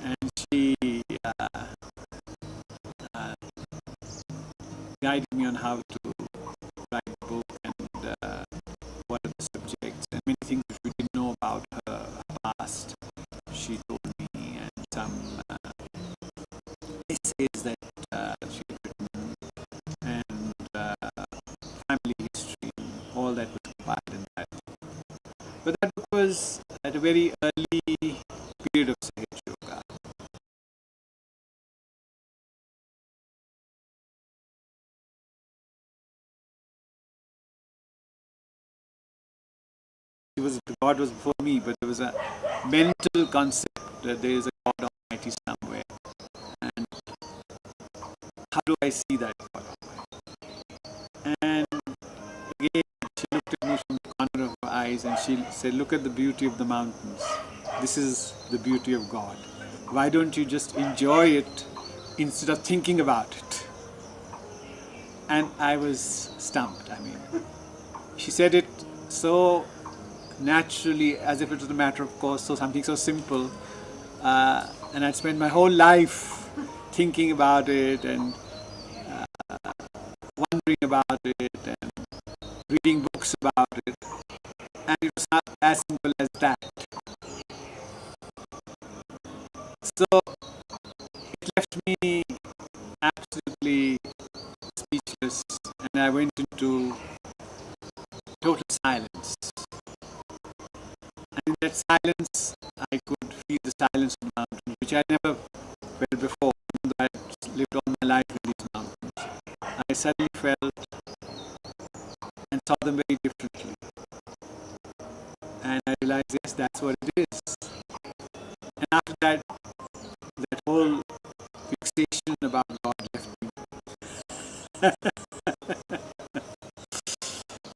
And she guided me on how to write the book and what are the subjects and many things which we didn't know about her past. She told me, and some essays that she had written, and family history, all that was compiled in that. But that book was at a very early period of Sahaj Yoga. God was before me, but there was a mental concept that there is a God Almighty somewhere. And how do I see that God Almighty? And again, she looked at me from the corner of her eyes and she said, "Look at the beauty of the mountains. This is the beauty of God. Why don't you just enjoy it instead of thinking about it?" And I was stumped. I mean, she said it so naturally, as if it was a matter of course, so something so simple. And I'd spent my whole life thinking about it and wondering about it and reading books about it, and it was not as simple as that. So it left me absolutely speechless, and I went into total silence. And in that silence, I could feel the silence of the mountain, which I never felt before, even though I lived all my life in these mountains. I suddenly felt and saw them very differently. And I realized, yes, that's what it is. And after that, that whole fixation about God left me.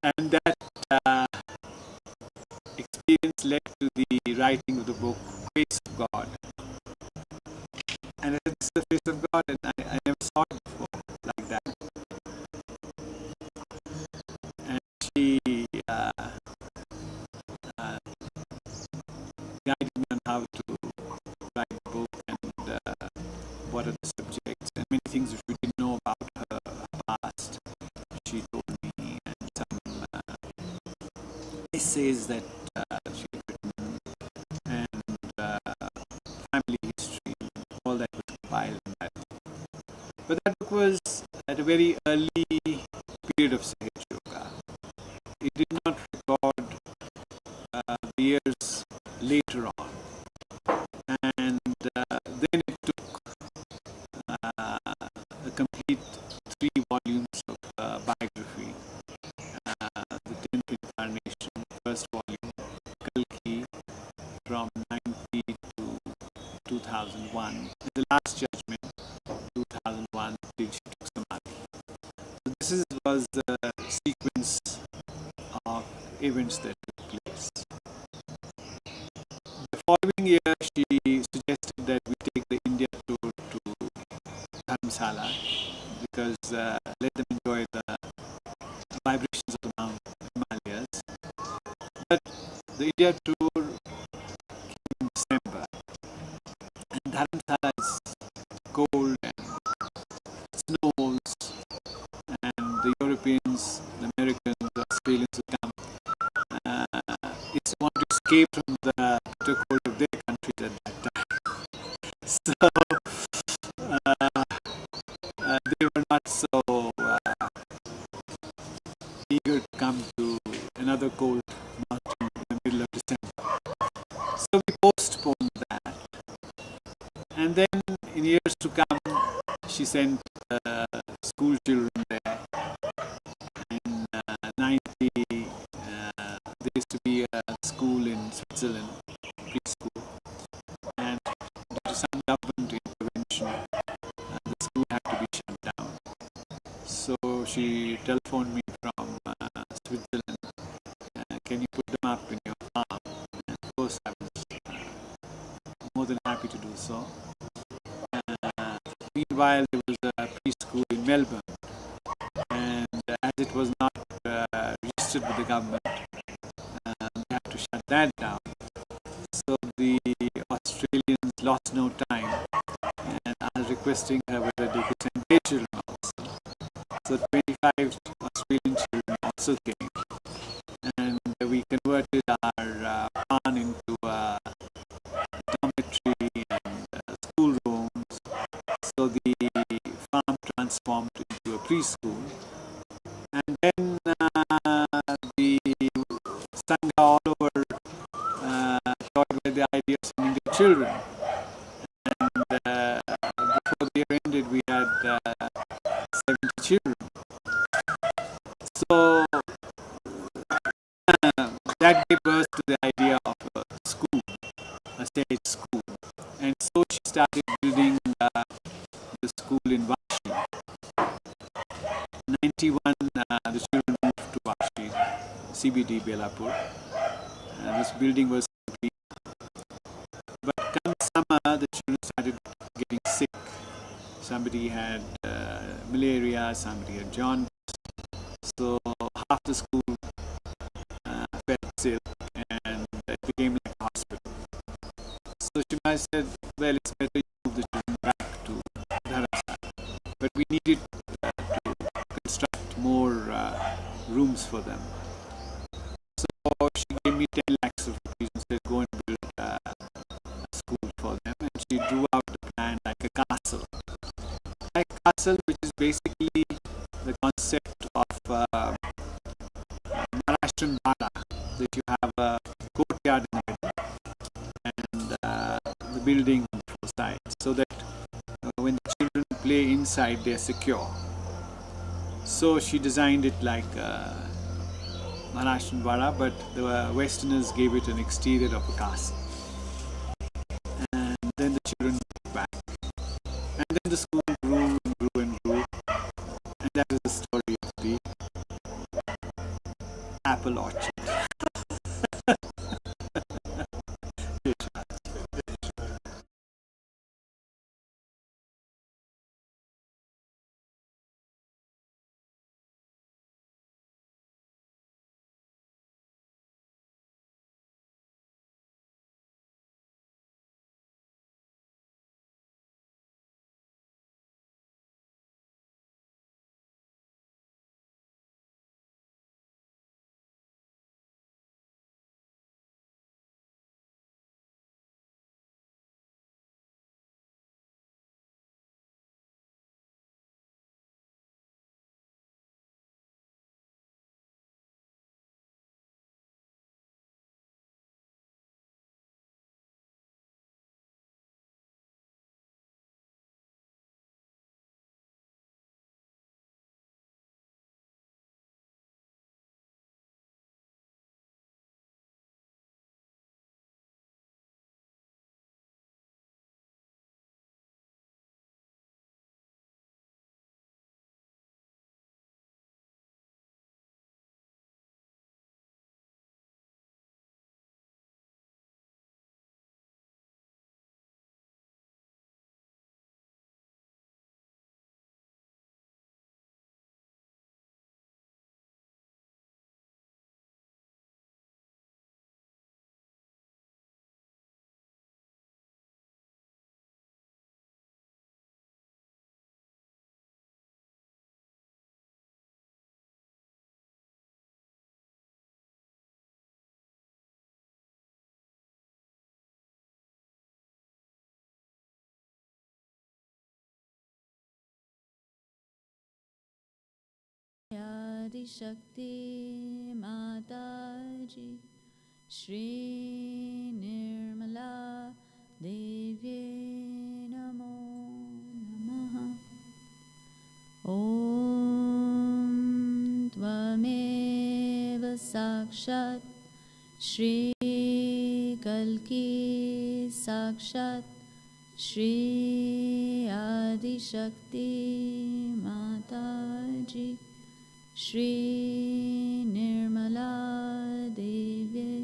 And that experience led to the writing of the book, Face of God. And I said, this is the face of God, and I never saw it before like that. And she guided me on how to write the book and what are the subjects and many things which we didn't know about her past. She told me, and some essays that she had written, and family history, all that was compiled in that. But that book was at a very early period of Sahaj Yoga. It did not record the years later on. And then it took a complete 3 volumes of biography. The 10th Incarnation, first volume, Kalki, from 90 to 2001. And the Last Judgment, 2001, till she took Samadhi. So this was the sequence of events that took place. The following year, she suggested that we take the India because let them enjoy the vibrations of the Himalayas. But the India tour came in December, and Dharamshala is cold and snows, and the Europeans, the Americans, the Australians who come, it's want to escape from the bitter cold of their countries at that time. So they were not so eager to come to another cold mountain in the middle of December. So we postponed that. And then in years to come, she sent school children there. In 90, there used to be a school in Switzerland, preschool. And due to some government intervention, the school had to be shut down. So she telephoned me from Switzerland. Can you put them up in your farm? And of course, I was more than happy to do so. Meanwhile, there was a preschool in Melbourne, and as it was not registered with the government, they had to shut that down. So the Australians lost no time, and I was requesting her whether they could send their children also. So 25 Australian children also came, and we converted our barn into a dormitory and schoolrooms. So the farm transformed into a preschool, and then the Sangha all over toyed with the idea of sending their children. And before the year ended, we had 70 children. So that gave birth to the idea of a school, a stage school. And so she started building the school in Vashi. 91, the children moved to Vashi, CBD, Belapur. This building was complete. But come summer, the children started getting sick. Somebody had malaria, somebody had jaundice. So half the school fell sick, and it became like a hospital. So Shimai said, well, it's better you move the children back to Dharamshala. But we needed to construct more rooms for them. So she gave me 10 lakhs of rupees and said, go and build a school for them. And she drew out the plan like a castle. Like a castle, which is basically the concept of Maharashtrian Bada, that you have a courtyard in the middle and the building on the four sides, so that when the children play inside, they are secure. So she designed it like Maharashtrian Vada, but the Westerners gave it an exterior of a castle. And then the children moved back. And then the school grew and grew and grew. And that is the story of the apple orchard. Adishakti माताजी श्री निर्मला देव्ये नमो नमः। ॐ त्वमेव साक्षात् श्री कल्की साक्षात् श्री आदिशक्ति माताजी श्री निर्मला देव्ये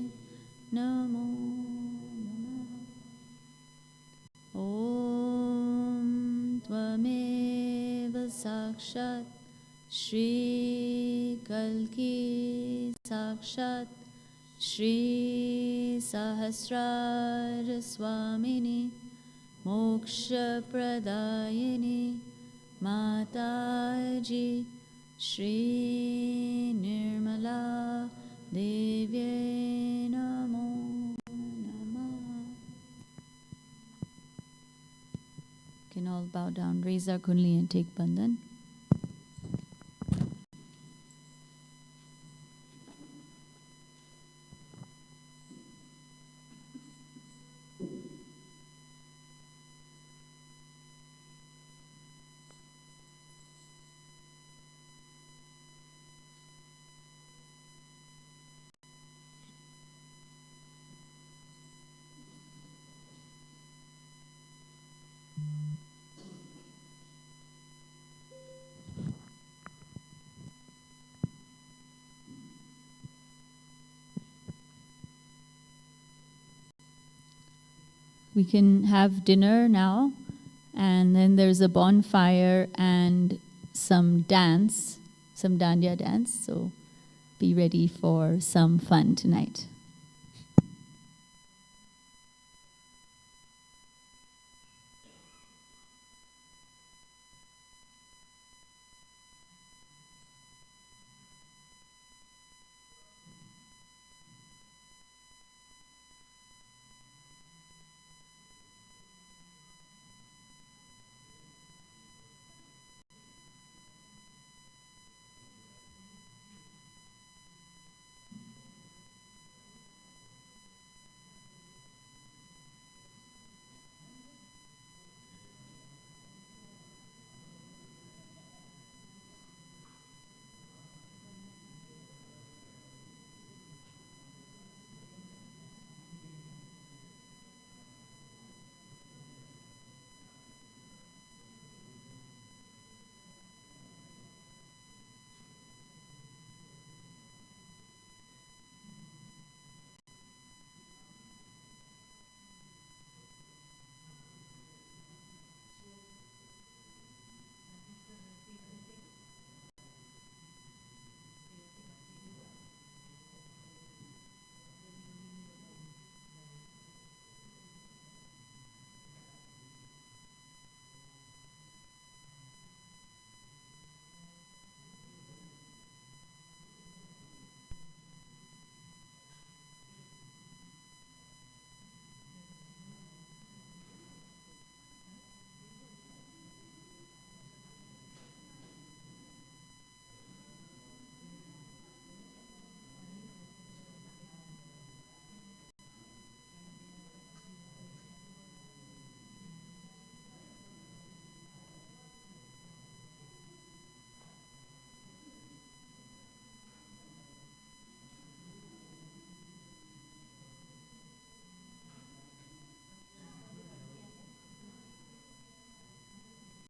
नमो नमः। ॐ त्वमेव साक्षात् श्री कल्की साक्षात् श्री सहस्रार स्वामिनी मोक्षप्रदायिनी माताजी श्री निर्मला देव्ये नमो नमः। Can all bow down, raise our kundali and take bandhan. We can have dinner now, and then there's a bonfire and some dance, some dandiya dance, so be ready for some fun tonight.